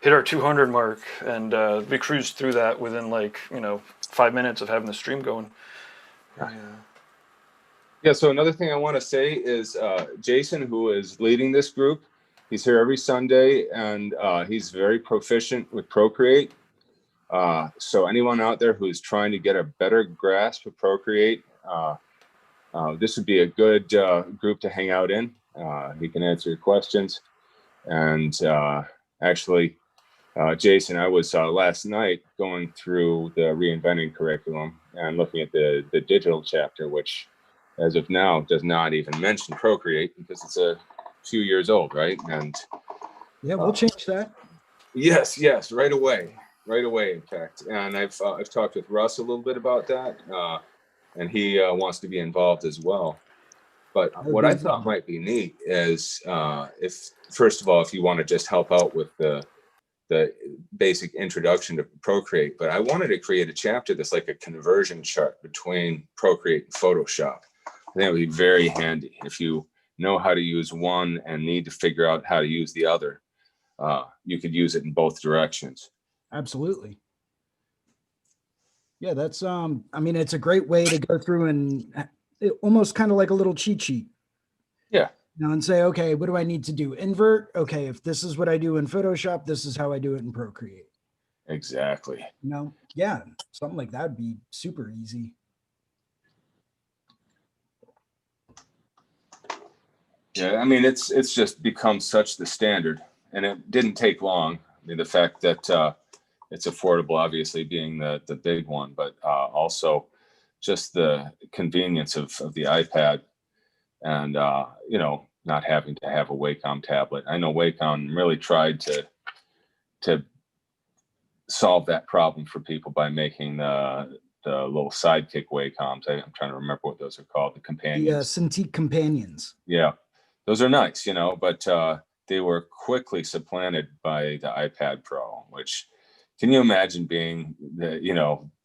hit our 200 mark, and we cruised through that within 5 minutes of having the stream going.
Yeah. So another thing I want to say is Jason, who is leading this group, he's here every Sunday, and he's very proficient with Procreate. So anyone out there who is trying to get a better grasp of Procreate, this would be a good group to hang out in. He can answer your questions. And actually, Jason, I was last night going through the reinventing curriculum and looking at the digital chapter, which as of now does not even mention Procreate because it's a few years old, right? And
yeah, we'll change that.
Yes, right away, in fact. And I've talked with Russ a little bit about that, and he wants to be involved as well. But what I thought might be neat is if, first of all, if you want to just help out with the basic introduction to Procreate, but I wanted to create a chapter that's like a conversion chart between Procreate and Photoshop. I think it would be very handy if you know how to use one and need to figure out how to use the other. You could use it in both directions.
Absolutely. Yeah, that's it's a great way to go through and almost kind of like a little cheat sheet.
Yeah.
And say, okay, what do I need to do? Invert. Okay, if this is what I do in Photoshop, this is how I do it in Procreate.
Exactly.
Yeah, something like that would be super easy.
Yeah, it's just become such the standard, and it didn't take long. The fact that it's affordable, obviously, being the big one, but also just the convenience of the iPad, and not having to have a Wacom tablet. I know Wacom really tried to solve that problem for people by making the little sidekick Wacoms. I'm trying to remember what those are called. The companions.
The Cintiq companions.
Yeah. Those are nice, but they were quickly supplanted by the iPad Pro, which can you imagine being the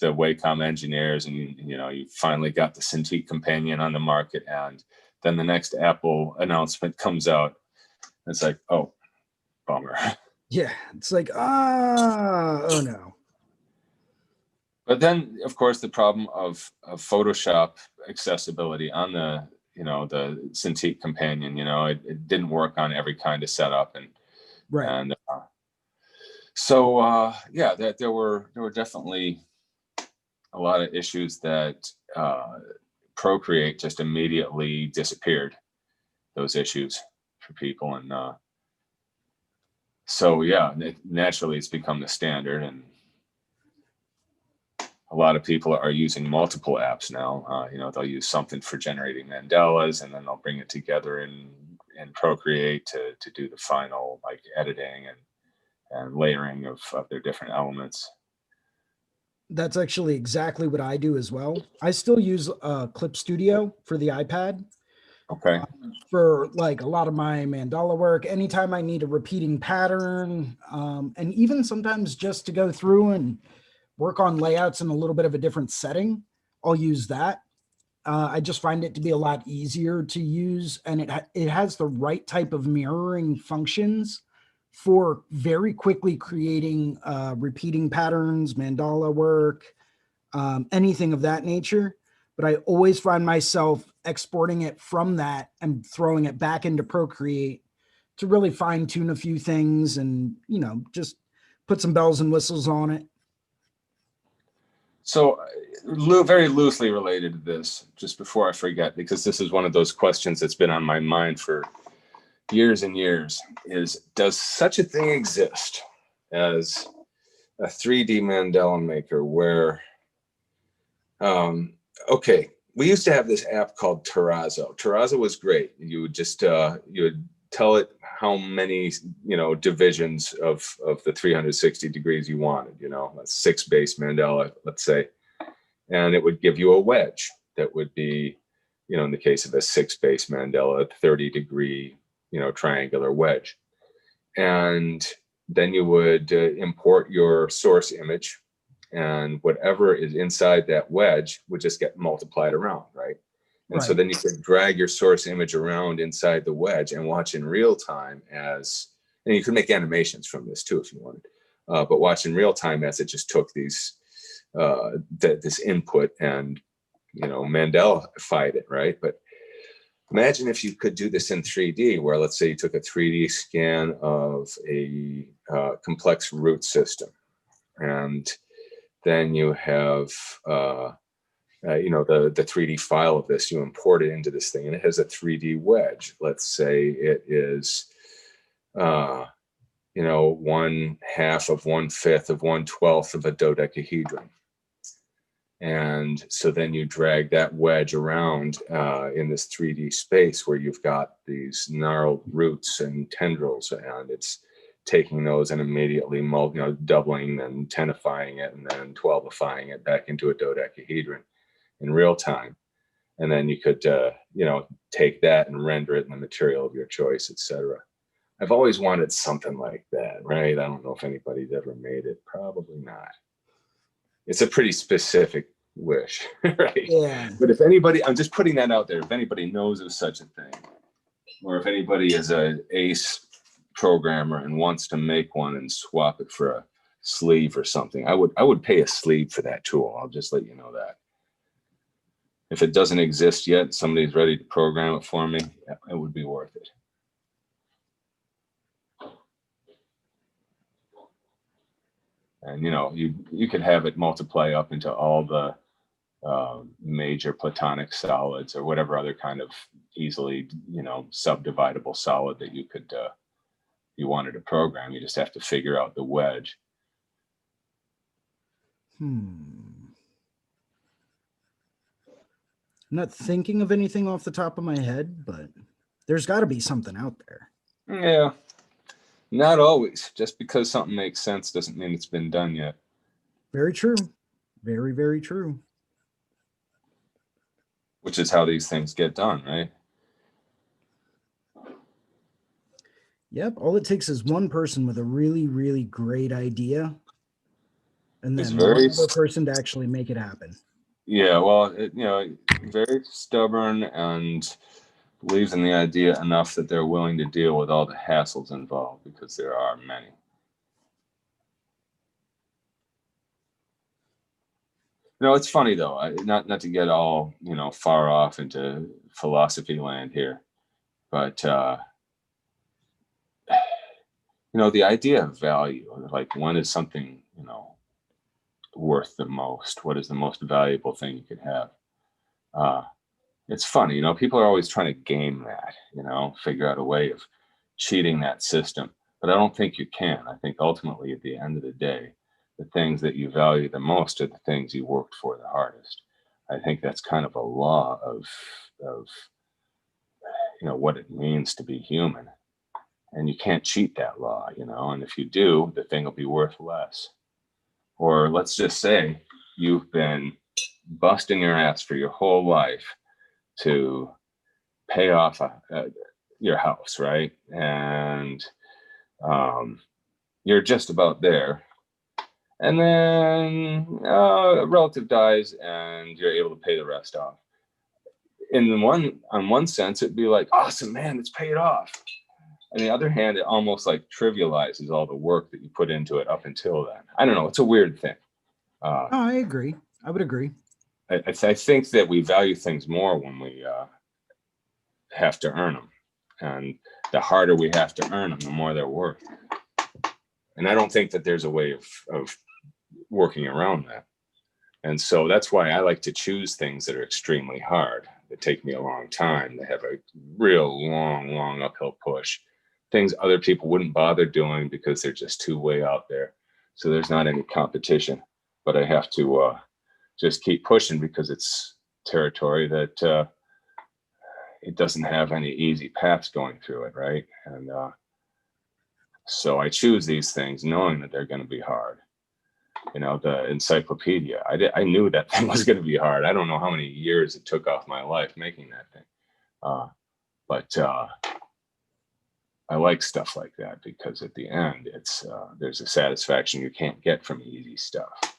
Wacom engineers and, you finally got the Cintiq companion on the market, and then the next Apple announcement comes out. It's like, oh, bummer.
Yeah. It's like, oh no.
But then, of course, the problem of Photoshop accessibility on the Cintiq companion, it didn't work on every kind of setup, and
right.
And so there were definitely a lot of issues that Procreate just immediately disappeared, those issues for people. And so, yeah, naturally it's become the standard. And a lot of people are using multiple apps now. They'll use something for generating mandalas, and then they'll bring it together in Procreate to do the final like editing and layering of their different elements.
That's actually exactly what I do as well. I still use Clip Studio for the iPad.
Okay.
For like a lot of my mandala work, anytime I need a repeating pattern, and even sometimes just to go through and work on layouts in a little bit of a different setting, I'll use that. I just find it to be a lot easier to use, and it has the right type of mirroring functions for very quickly creating repeating patterns, mandala work, anything of that nature. But I always find myself exporting it from that and throwing it back into Procreate to really fine tune a few things and, just put some bells and whistles on it.
So very loosely related to this, just before I forget, because this is one of those questions that's been on my mind for years and years, is does such a thing exist as a 3D mandala maker where, okay, we used to have this app called Terrazzo. Terrazzo was great. You would just, you would tell it how many, divisions of the 360 degrees you wanted, a 6 base mandala, let's say, and it would give you a wedge that would be, in the case of a 6 base mandala, a 30-degree, triangular wedge. And then you would import your source image, and whatever is inside that wedge would just get multiplied around, right? And so then you could drag your source image around inside the wedge and watch in real time and you could make animations from this too if you wanted, but watch in real time as it just took these, this input and, mandalified it, right? But imagine if you could do this in 3D, where let's say you took a 3D scan of a complex root system, and then you have, the 3D file of this, you import it into this thing, and it has a 3D wedge. Let's say it is, 1/2 of 1/5 of 1/12 of a dodecahedron. And so then you drag that wedge around in this 3D space where you've got these gnarled roots and tendrils, and it's taking those and immediately doubling and 10ifying it and then 12ifying it back into a dodecahedron in real time. And then you could, take that and render it in the material of your choice, etc. I've always wanted something like that, right? I don't know if anybody's ever made it. Probably not. It's a pretty specific wish, right?
Yeah.
But if anybody, I'm just putting that out there, if anybody knows of such a thing, or if anybody is an ace programmer and wants to make one and swap it for a sleeve or something, I would pay a sleeve for that tool. I'll just let you know that. If it doesn't exist yet, somebody's ready to program it for me, it would be worth it. And you could have it multiply up into all the major platonic solids or whatever other kind of easily subdividable solid that you could you wanted to program. You just have to figure out the wedge.
I'm not thinking of anything off the top of my head, but there's got to be something out there.
Yeah, not always. Just because something makes sense doesn't mean it's been done yet.
Very true. Very, very true.
Which is how these things get done, right?
Yep. All it takes is one person with a really, really great idea, and then one other person to actually make it happen.
Yeah, well, very stubborn and believes in the idea enough that they're willing to deal with all the hassles involved, because there are many. It's funny though, not to get all, far off into philosophy land here, but the idea of value, like when is something, worth the most? What is the most valuable thing you could have? It's funny, people are always trying to game that, figure out a way of cheating that system. But I don't think you can. I think ultimately at the end of the day, the things that you value the most are the things you worked for the hardest. I think that's kind of a law of what it means to be human. And you can't cheat that law, and if you do, the thing will be worth less. Or let's just say you've been busting your ass for your whole life to pay off your house, right? And you're just about there. And then a relative dies and you're able to pay the rest off. On one sense, it'd be like, awesome, man, it's paid off. On the other hand, it almost like trivializes all the work that you put into it up until then. I don't know. It's a weird thing.
Oh, I agree. I would agree.
I think that we value things more when we have to earn them. And the harder we have to earn them, the more they're worth. And I don't think that there's a way of working around that. And so that's why I like to choose things that are extremely hard, that take me a long time, that have a real long uphill push. Things other people wouldn't bother doing because they're just too way out there. So there's not any competition. But I have to just keep pushing because it's territory that it doesn't have any easy paths going through it, right? And so I choose these things knowing that they're going to be hard. The encyclopedia, I knew that thing was going to be hard. I don't know how many years it took off my life making that thing. But I like stuff like that because at the end, it's there's a satisfaction you can't get from easy stuff.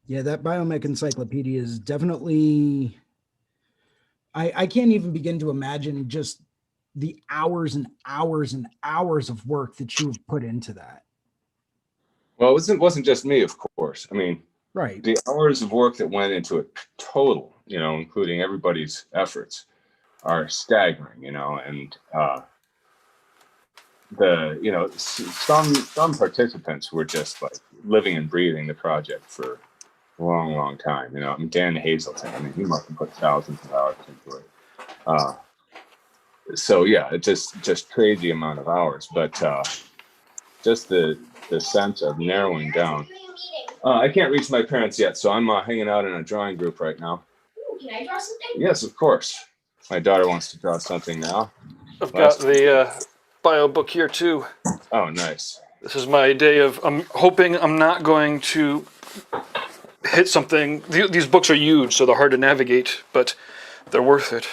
Yeah, that biomech encyclopedia is definitely, I can't even begin to imagine just the hours and hours and hours of work that you have put into that.
Well, it wasn't just me, of course. I mean,
Right.
the hours of work that went into it total, including everybody's efforts, are staggering, and some participants were just like living and breathing the project for a long time. I mean, Dan Hazelton, he must have put thousands of hours into it. So yeah, it's just crazy amount of hours, but just the sense of narrowing down. I can't reach my parents yet, so I'm hanging out in a drawing group right now.
Ooh, can I draw something?
Yes, of course. My daughter wants to draw something now.
I've got the bio book here too.
Oh, nice.
This is my day of. I'm hoping I'm not going to hit something. These books are huge, so they're hard to navigate, but they're worth it.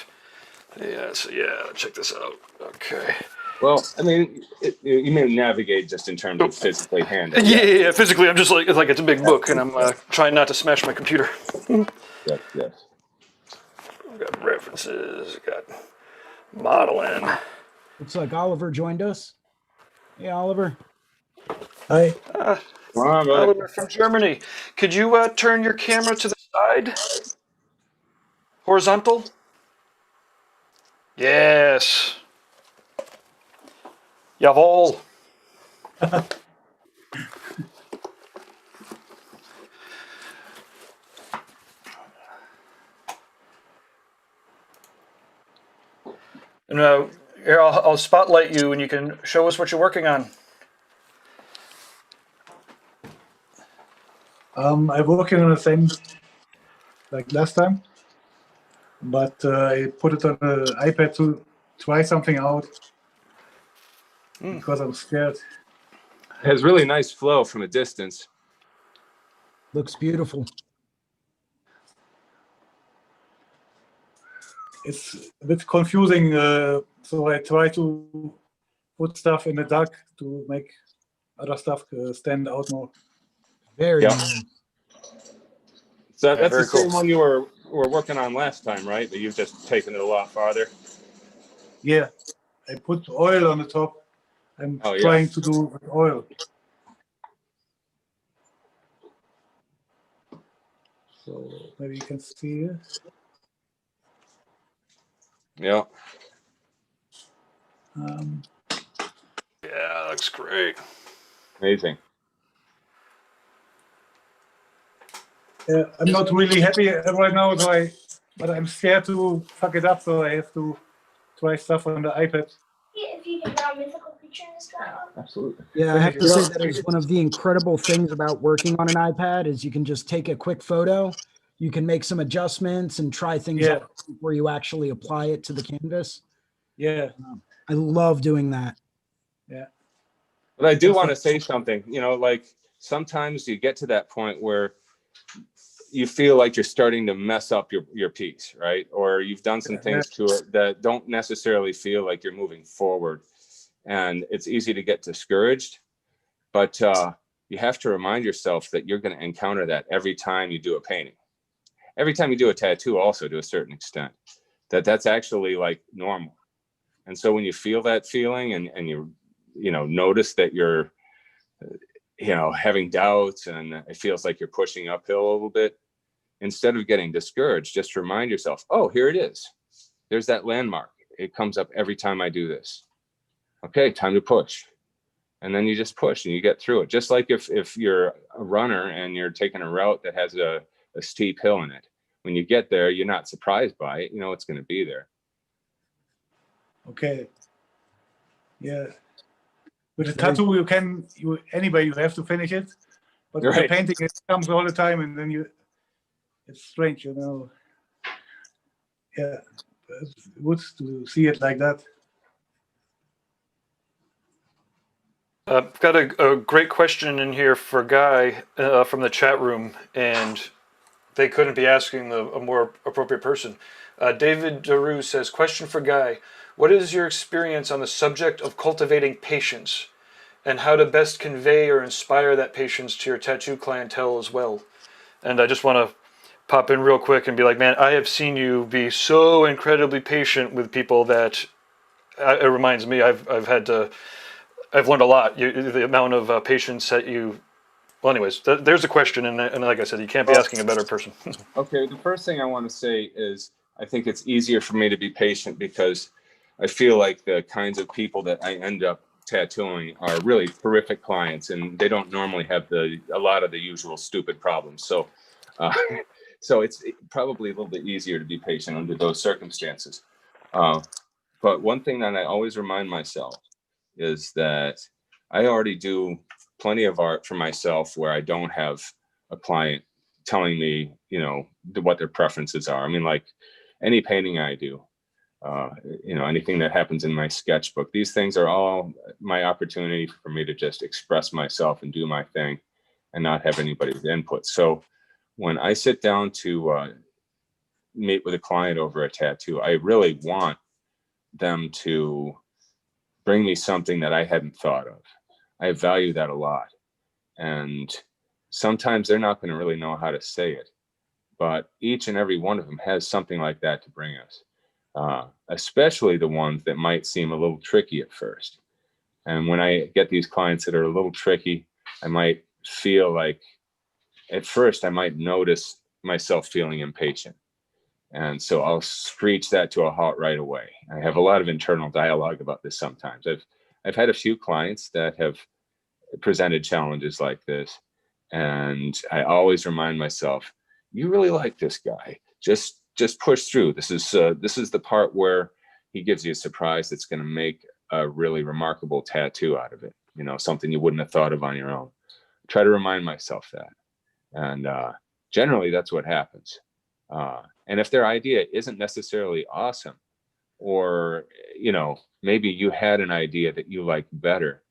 Yeah. So yeah, check this out. Okay.
Well, I mean, you may navigate just in terms of physically handling.
Yeah. Physically, I'm just like it's a big book, and I'm trying not to smash my computer.
Yes.
We've got references. We've got modeling.
Looks like Oliver joined us. Hey, Oliver.
Hi.
Oliver from Germany. Could you turn your camera to the side? Horizontal? Yes. Jawohl. And here, I'll spotlight you and you can show us what you're working on.
I'm working on the same like last time, but I put it on the iPad to try something out because I'm scared.
It has really nice flow from a distance.
Looks beautiful.
It's a bit confusing, so I try to put stuff in the dark to make other stuff stand out more.
Very
Yeah.
nice.
So that's
very
the same
cool.
one you were working on last time, right? That you've just taken it a lot farther.
Yeah, I put oil on the top. I'm
Oh, yeah.
trying to do with oil. So maybe you can see it.
Yeah.
Yeah, looks great.
Amazing.
I'm not really happy right now, but I'm scared to fuck it up, so I have to try stuff on the iPad.
Yeah, if you can draw a mythical creature in this draw.
Absolutely.
Yeah, I have to say that is one of the incredible things about working on an iPad is you can just take a quick photo, you can make some adjustments and try things
Yeah.
out before you actually apply it to the canvas.
Yeah,
I love doing that.
yeah.
But I do
That's
want to
what-
say something, like sometimes you get to that point where you feel like you're starting to mess up your piece, right? Or you've done some things to it that don't necessarily feel like you're moving forward. And it's easy to get discouraged, but you have to remind yourself that you're going to encounter that every time you do a painting. Every time you do a tattoo also, to a certain extent, that's actually like normal. And so when you feel that feeling and you notice that you're having doubts and it feels like you're pushing uphill a little bit, instead of getting discouraged, just remind yourself, oh, here it is. There's that landmark. It comes up every time I do this. Okay, time to push. And then you just push and you get through it. Just like if you're a runner and you're taking a route that has a steep hill in it, when you get there, you're not surprised by it. You know it's going to be there.
Okay. Yeah. With a tattoo, you have to finish it. But with
Right.
the painting, it comes all the time, and then it's strange, Yeah, it's good to see it like that.
I've got a great question in here for Guy from the chat room, and they couldn't be asking a more appropriate person. David Daru says, question for Guy. What is your experience on the subject of cultivating patience and how to best convey or inspire that patience to your tattoo clientele as well? And I just want to pop in real quick and be like, man, I have seen you be so incredibly patient with people that it reminds me I've learned a lot. The amount of patience that you. Well, anyways, there's a question, and like I said, you can't be asking a better person.
Okay, the first thing I want to say is I think it's easier for me to be patient because I feel like the kinds of people that I end up tattooing are really terrific clients, and they don't normally have a lot of the usual stupid problems. So, so it's probably a little bit easier to be patient under those circumstances. But one thing that I always remind myself is that I already do plenty of art for myself where I don't have a client telling me, what their preferences are. I mean, like any painting I do, anything that happens in my sketchbook, these things are all my opportunity for me to just express myself and do my thing and not have anybody's input. So when I sit down to meet with a client over a tattoo, I really want them to bring me something that I hadn't thought of. I value that a lot. And sometimes they're not going to really know how to say it, but each and every one of them has something like that to bring us, especially the ones that might seem a little tricky at first. And when I get these clients that are a little tricky, I might feel like at first I might notice myself feeling impatient. And so I'll screech that to a halt right away. I have a lot of internal dialogue about this sometimes. I've had a few clients that have presented challenges like this, and I always remind myself, you really like this guy. Just push through. This is the part where he gives you a surprise that's going to make a really remarkable tattoo out of it. Something you wouldn't have thought of on your own. Try to remind myself that, and generally that's what happens. And if their idea isn't necessarily awesome, or maybe you had an idea that you liked better,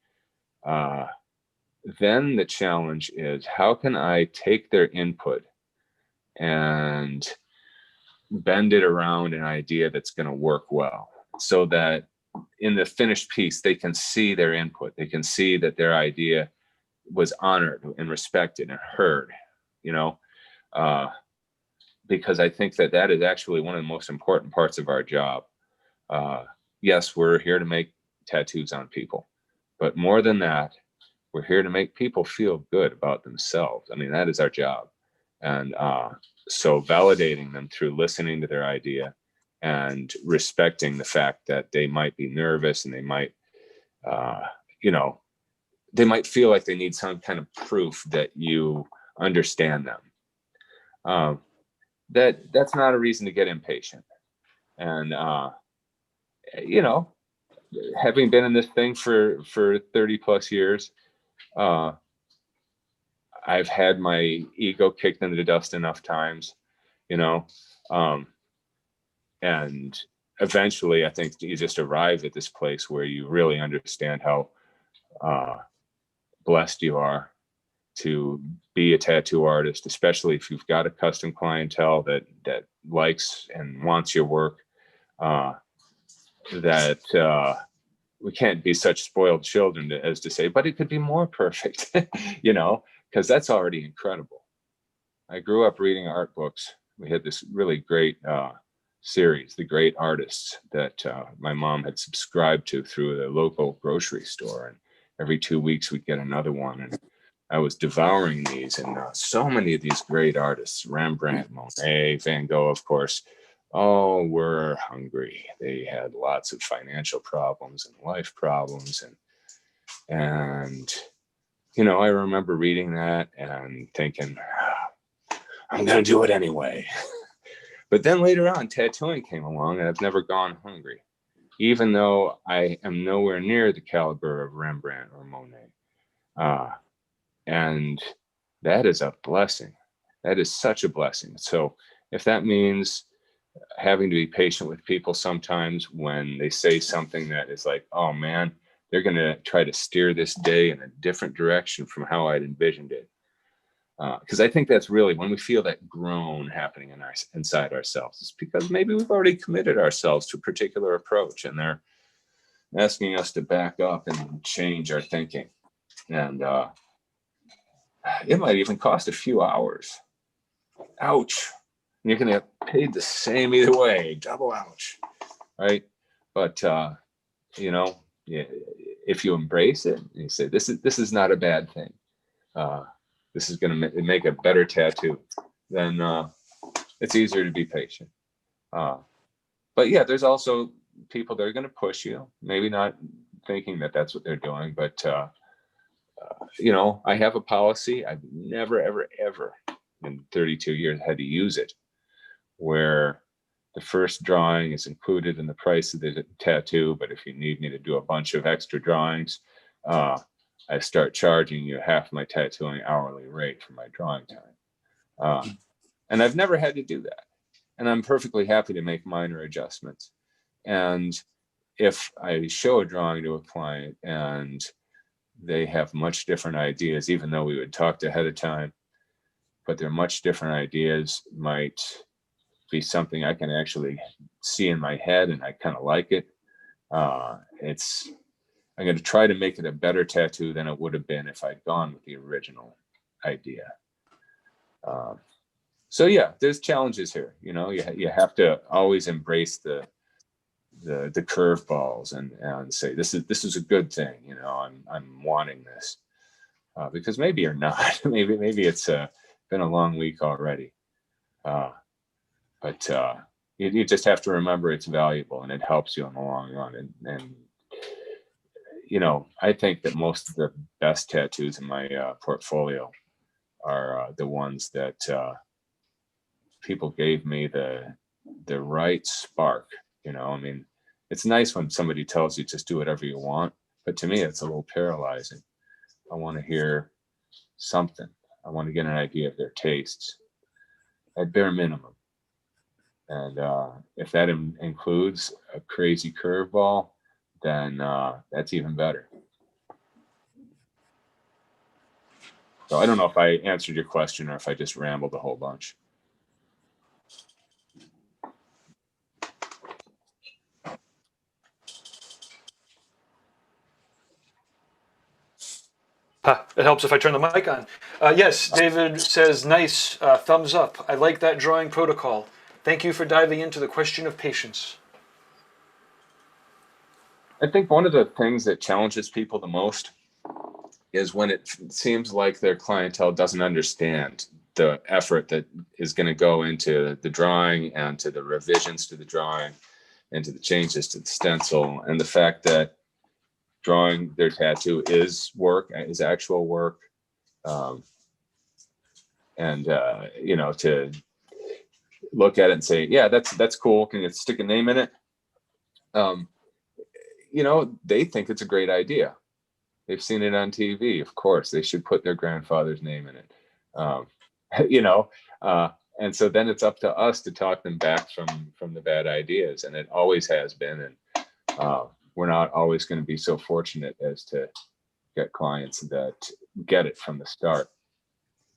then the challenge is, how can I take their input and bend it around an idea that's going to work well, so that in the finished piece they can see their input, they can see that their idea was honored and respected and heard, because I think that is actually one of the most important parts of our job. Yes, we're here to make tattoos on people, but more than that, we're here to make people feel good about themselves. I mean, that is our job. And so validating them through listening to their idea and respecting the fact that they might be nervous and they might, they might feel like they need some kind of proof that you understand them. That's not a reason to get impatient. And you know, having been in this thing for 30 plus years, I've had my ego kicked into the dust enough times, you know, and eventually I think you just arrive at this place where you really understand how blessed you are to be a tattoo artist, especially if you've got a custom clientele that likes and wants your work. That we can't be such spoiled children as to say, but it could be more perfect, you know, because that's already incredible. I grew up reading art books. We had this really great series, The Great Artists, that my mom had subscribed to through the local grocery store. And every 2 weeks we'd get another one. And I was devouring these, and so many of these great artists, Rembrandt, Monet, Van Gogh, of course, all were hungry. They had lots of financial problems and life problems. And you know, I remember reading that and thinking, I'm going to do it anyway. But then later on, tattooing came along, and I've never gone hungry, even though I am nowhere near the caliber of Rembrandt or Monet. And that is a blessing. That is such a blessing. So if that means having to be patient with people sometimes when they say something that is like, oh man, they're going to try to steer this day in a different direction from how I'd envisioned it. Because I think that's really when we feel that groan happening inside ourselves. It's because maybe we've already committed ourselves to a particular approach, and they're asking us to back up and change our thinking. And it might even cost a few hours. Ouch. You're going to get paid the same either way. Double ouch. Right? But, you know, if you embrace it, you say, this is not a bad thing. This is going to make a better tattoo. Then it's easier to be patient. But yeah, there's also people that are going to push you, maybe not thinking that that's what they're doing, but you know, I have a policy. I've never, ever, ever in 32 years had to use it, where the first drawing is included in the price of the tattoo. But if you need me to do a bunch of extra drawings, I start charging you half my tattooing hourly rate for my drawing time. And I've never had to do that. And I'm perfectly happy to make minor adjustments. And if I show a drawing to a client and they have much different ideas, even though we would talk ahead of time, but they're much different ideas, might be something I can actually see in my head and I kind of like it. I'm going to try to make it a better tattoo than it would have been if I'd gone with the original idea. So yeah, there's challenges here. You know, you have to always embrace the curveballs and say this is a good thing. You know, I'm wanting this because maybe you're not. maybe it's been a long week already. But you just have to remember it's valuable and it helps you in the long run. And you know, I think that most of the best tattoos in my portfolio are the ones that people gave me the right spark. You know, I mean, it's nice when somebody tells you just do whatever you want, but to me, it's a little paralyzing. I want to hear something. I want to get an idea of their tastes at bare minimum. And if that includes a crazy curveball, then that's even better. So I don't know if I answered your question or if I just rambled a whole bunch.
It helps if I turn the mic on. Yes, David says, nice, thumbs up. I like that drawing protocol. Thank you for diving into the question of patience.
I think one of the things that challenges people the most is when it seems like their clientele doesn't understand the effort that is going to go into the drawing and to the revisions to the drawing and to the changes to the stencil, and the fact that drawing their tattoo is work, is actual work. and to look at it and say, yeah, that's cool. Can you stick a name in it? They think it's a great idea. They've seen it on TV. Of course, they should put their grandfather's name in it. And so then it's up to us to talk them back from the bad ideas, and it always has been. And we're not always going to be so fortunate as to get clients that get it from the start.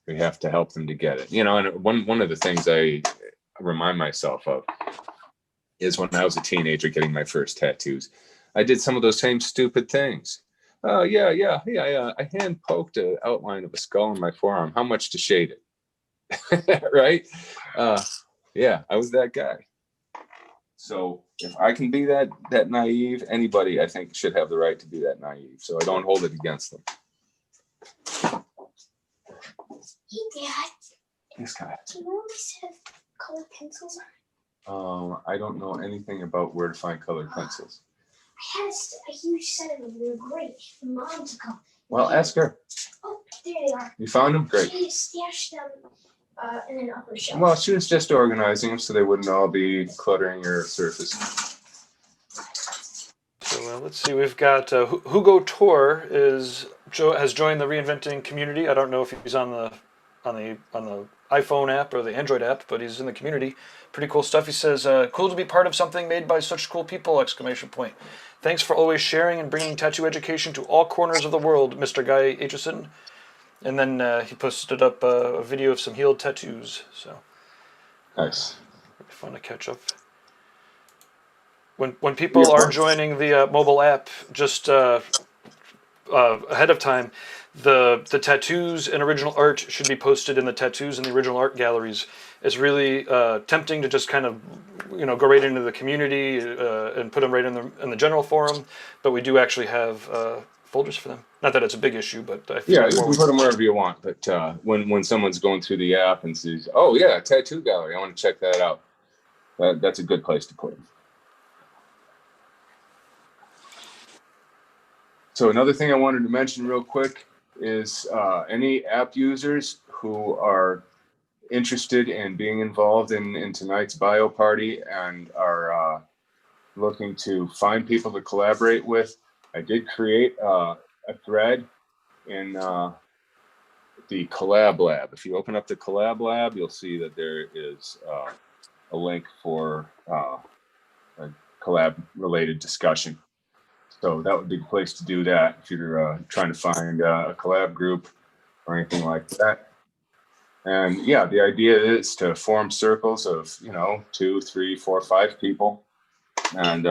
We have to help them to get it. And one of the things I remind myself of is when I was a teenager getting my first tattoos, I did some of those same stupid things. Oh, yeah. I hand poked an outline of a skull in my forearm. How much to shade it? Right? Yeah, I was that guy. So if I can be that naive, anybody I think should have the right to be that naive. So I don't hold it against them.
Hey, Dad.
Yes, Kai.
Do you know what these have colored pencils are?
I don't know anything about where to find colored pencils.
I had a huge set of them. They were great. My mom took them.
Well, ask her.
Oh, there they are.
You found them? Great.
She stashed them in an upper shelf.
Well, she was just organizing them so they wouldn't all be cluttering your surface.
So let's see. We've got Hugo Tor has joined the Reinventing community. I don't know if he's on the iPhone app or the Android app, but he's in the community. Pretty cool stuff. He says, "Cool to be part of something made by such cool people!" Exclamation point. Thanks for always sharing and bringing tattoo education to all corners of the world, Mr. Guy Aitchison. And then he posted up a video of some healed tattoos. So
Nice.
it'd be fun to catch up. When people are joining the mobile app, just ahead of time, the tattoos and original art should be posted in the tattoos and the original art galleries. It's really tempting to just kind of go right into the community and put them right in the general forum, but we do actually have folders for them. Not that it's a big issue, but I feel
Yeah, you can put them wherever you want. But when someone's going through the app and sees, oh yeah, tattoo gallery, I want to check that out. That's a good place to put them. So another thing I wanted to mention real quick is any app users who are interested in being involved in tonight's bio party and are looking to find people to collaborate with. I did create a thread in the Collab Lab. If you open up the Collab Lab, you'll see that there is a link for a collab related discussion. So that would be the place to do that if you're trying to find a collab group or anything like that. And yeah, the idea is to form circles of 2, 3, 4, 5 people, and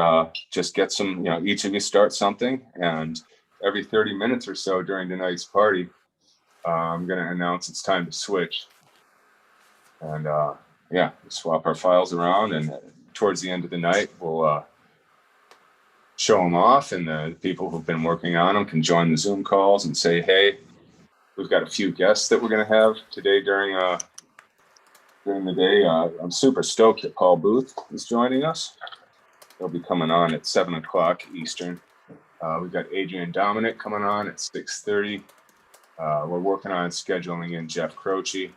just get some. Each of you start something, and every 30 minutes or so during tonight's party, I'm going to announce it's time to switch. And yeah, swap our files around, and towards the end of the night, we'll show them off, and the people who've been working on them can join the Zoom calls and say, hey, we've got a few guests that we're going to have today during the day. I'm super stoked that Paul Booth is joining us. He'll be coming on at 7 o'clock Eastern. We've got Adrian Dominic coming on at 6:30. We're working on scheduling in Jeff Croce.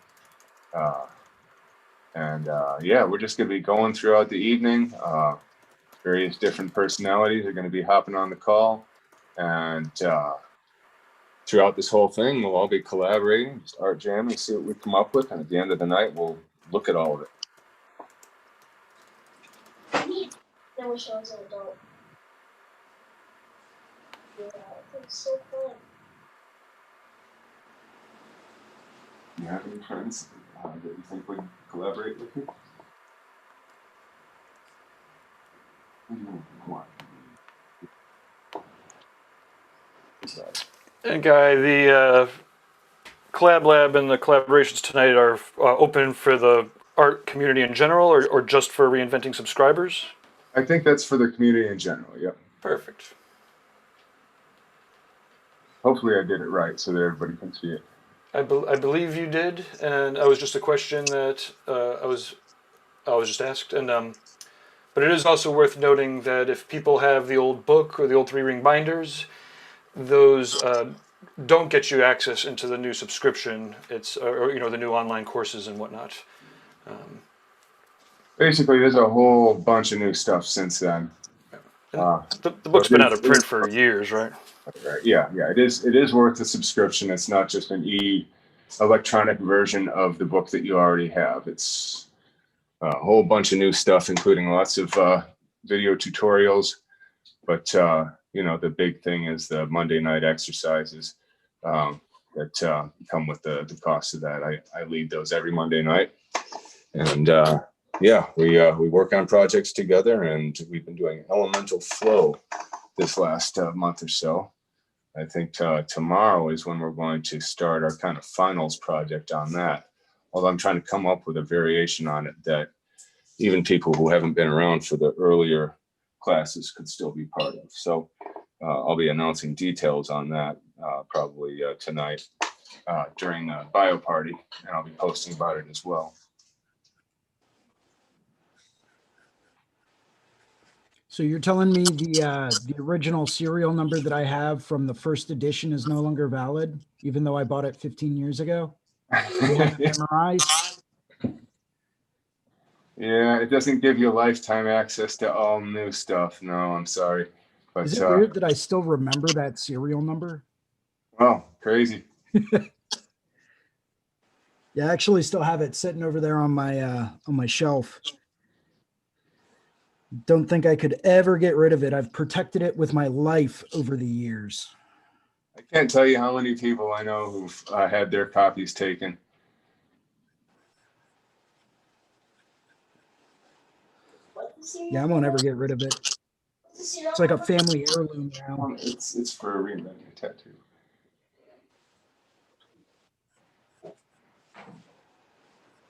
Yeah, we're just going to be going throughout the evening. Various different personalities are going to be hopping on the call. And throughout this whole thing, we'll all be collaborating, just art jamming, see what we come up with. And at the end of the night, we'll look at all of it.
I wish I was an adult. Yeah, it's so fun.
Do you have any friends that you think would collaborate with you? Come on.
And Guy, the Collab Lab and the collaborations tonight are open for the art community in general, or just for Reinventing subscribers?
I think that's for the community in general, yeah.
Perfect.
Hopefully I did it right so that everybody can see it.
I believe you did, and it was just a question that I was just asked, and but it is also worth noting that if people have the old book or the old 3-ring binders, those don't get you access into the new subscription. It's or the new online courses and whatnot.
Basically, there's a whole bunch of new stuff since then.
The book's been out of print for years, right?
Right. Yeah. It is worth the subscription. It's not just an electronic version of the book that you already have. It's a whole bunch of new stuff, including lots of video tutorials. But the big thing is the Monday night exercises that come with the cost of that. I lead those every Monday night, and we work on projects together, and we've been doing elemental flow this last month or so. I think tomorrow is when we're going to start our kind of finals project on that. Although I'm trying to come up with a variation on it that even people who haven't been around for the earlier classes could still be part of. So I'll be announcing details on that probably tonight during the bio party, and I'll be posting about it as well.
So you're telling me the original serial number that I have from the first edition is no longer valid, even though I bought it 15 years ago? You have it memorized?
Yeah, it doesn't give you lifetime access to all new stuff. No, I'm sorry. But
Is it weird that I still remember that serial number?
Oh, crazy.
Yeah, I actually still have it sitting over there on my shelf. Don't think I could ever get rid of it. I've protected it with my life over the years.
I can't tell you how many people I know who've had their copies taken.
Yeah, I won't ever get rid of it. It's like a family heirloom now.
It's for reinventing a tattoo.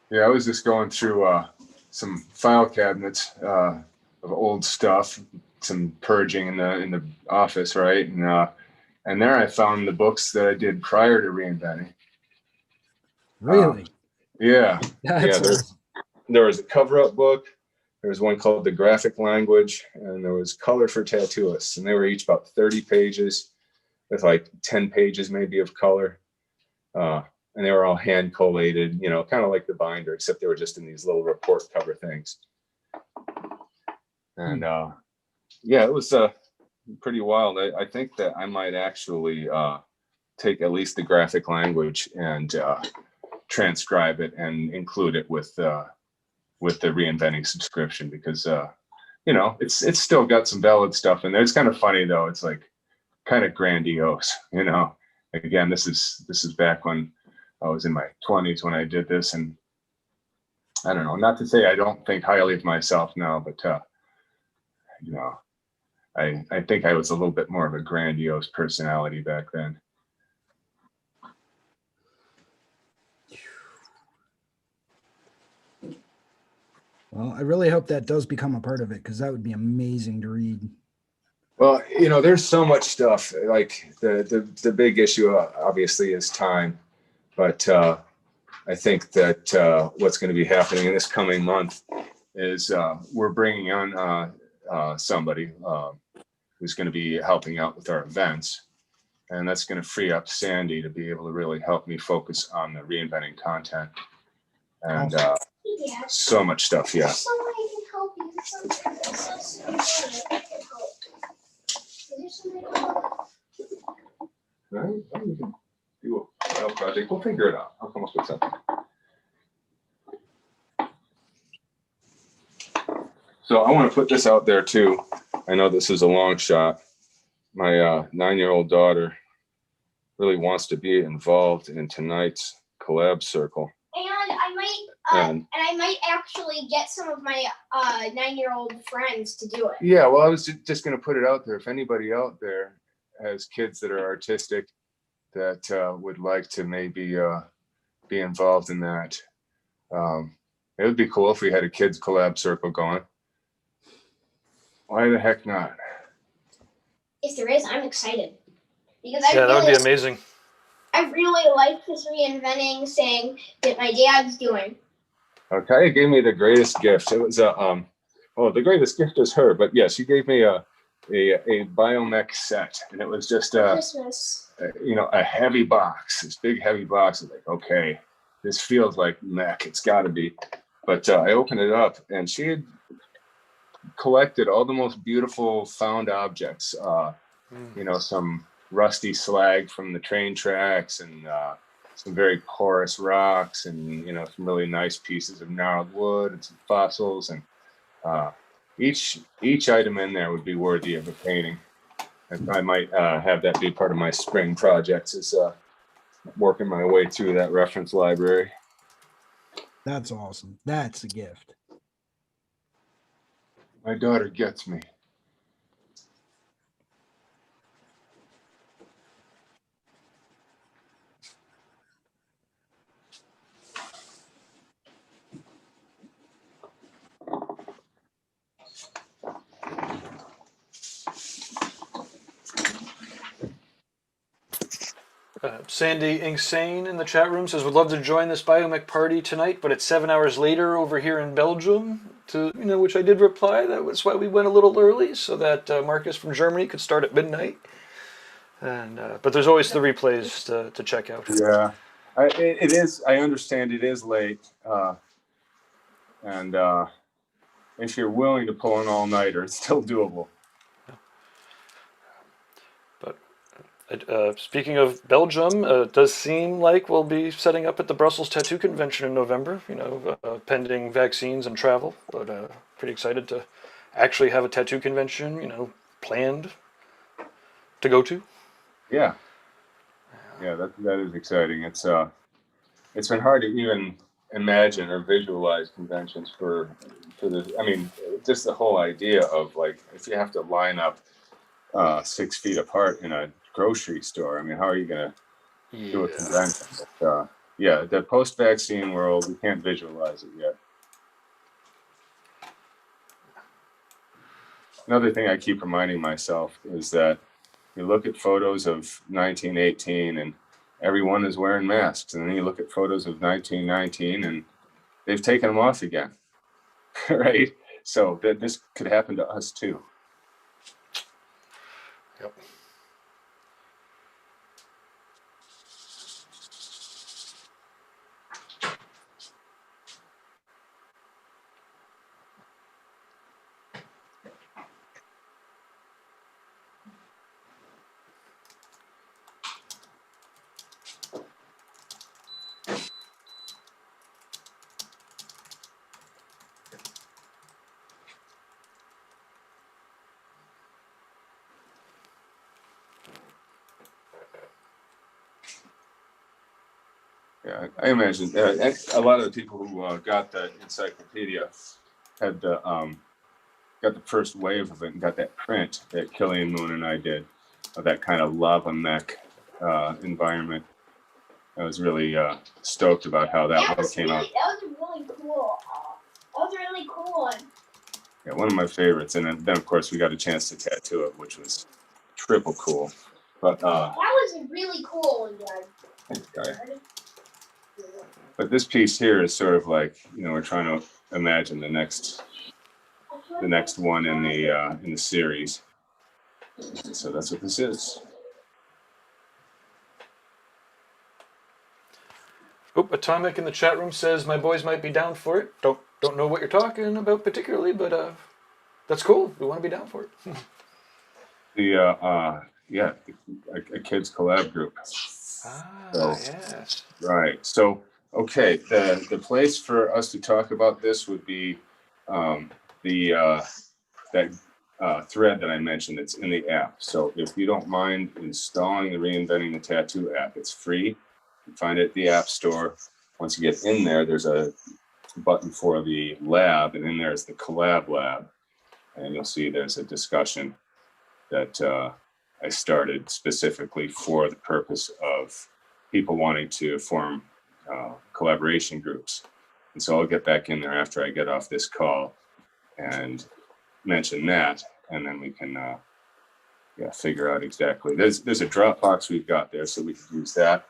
Yeah, I was just going through some file cabinets of old stuff, some purging in the office, right? And there I found the books that I did prior to reinventing.
Really?
Yeah.
That's awesome.
There was a cover-up book. There was one called The Graphic Language, and there was Color for Tattooists, and they were each about 30 pages with like 10 pages maybe of color. And they were all hand collated, kind of like the binder, except they were just in these little report cover things. And it was pretty wild. I think that I might actually take at least the graphic language and transcribe it and include it with the reinventing subscription, because it's still got some valid stuff in there. It's kind of funny though. It's like kind of grandiose, Again, this is back when I was in my 20s when I did this, and I don't know, not to say I don't think highly of myself now, but I think I was a little bit more of a grandiose personality back then.
Well, I really hope that does become a part of it, because that would be amazing to read.
Well, there's so much stuff. Like the big issue obviously is time, but I think that what's going to be happening in this coming month is we're bringing on somebody who's going to be helping out with our events, and that's going to free up Sandy to be able to really help me focus on the reinventing content and so much stuff. Yeah.
Somebody can help you. That's so funny. I can help. Is there somebody to help?
Right? We can do a file project. We'll figure it out. I'll come up with something. So I want to put this out there too. I know this is a long shot. My 9-year-old daughter really wants to be involved in tonight's collab circle.
And I might actually get some of my 9-year-old friends to do it.
Yeah, well, I was just going to put it out there. If anybody out there has kids that are artistic that would like to maybe be involved in that, it would be cool if we had a kids collab circle going. Why the heck not?
If there is, I'm excited. Because
that would be amazing.
I really like this reinventing thing that my dad's doing.
Kaya gave me the greatest gift. It was the greatest gift is her, but yeah, she gave me a biomech set, and it was just
Christmas.
a heavy box, this big heavy box. Is like, okay, this feels like mech. It's got to be. But I opened it up, and she had collected all the most beautiful found objects. Some rusty slag from the train tracks, and some very porous rocks, and some really nice pieces of gnarled wood and some fossils. And each item in there would be worthy of a painting. I might have that be part of my spring projects, is working my way through that reference library.
That's awesome. That's a gift.
My daughter gets me.
Sandy Insane in the chat room says, would love to join this biomech party tonight, but it's 7 hours later over here in Belgium. Which I did reply. That was why we went a little early, so that Marcus from Germany could start at midnight. And but there's always the replays to check out.
Yeah, it is. I understand it is late, and if you're willing to pull an all-nighter, it's still doable.
Speaking of Belgium, it does seem like we'll be setting up at the Brussels Tattoo Convention in November, pending vaccines and travel. But pretty excited to actually have a tattoo convention, planned to go to.
Yeah, that is exciting. It's been hard to even imagine or visualize conventions for this. I mean, just the whole idea of, like, if you have to line up 6 feet apart in a grocery store. I mean, how are you going to do a convention? But, the post-vaccine world, we can't visualize it yet. Another thing I keep reminding myself is that you look at photos of 1918 and everyone is wearing masks. And then you look at photos of 1919 and they've taken them off again, right? So this could happen to us too.
Yep.
Yeah, I imagine a lot of the people who got the encyclopedia had got the first wave of it and got that print that Killian Moon and I did of that kind of lava mech environment. I was really stoked about how that one came out.
That was really cool. That was a really cool one.
Yeah, one of my favorites. And then of course, we got a chance to tattoo it, which was triple cool. But
that was a really cool one, guys.
Okay. But this piece here is sort of like, we're trying to imagine the next one in the series. So that's what this is.
Atomic in the chat room says my boys might be down for it. Don't know what you're talking about particularly, but that's cool. We want to be down for it.
A kids collab group.
Yes.
Right. So, okay, the place for us to talk about this would be that thread that I mentioned that's in the app. So if you don't mind installing the Reinventing the Tattoo app, it's free. You can find it at the App Store. Once you get in there, there's a button for the lab, and in there is the collab lab. And you'll see there's a discussion that I started specifically for the purpose of people wanting to form collaboration groups. And so I'll get back in there after I get off this call and mention that, and then we can figure out exactly. There's a Dropbox we've got there, so we could use that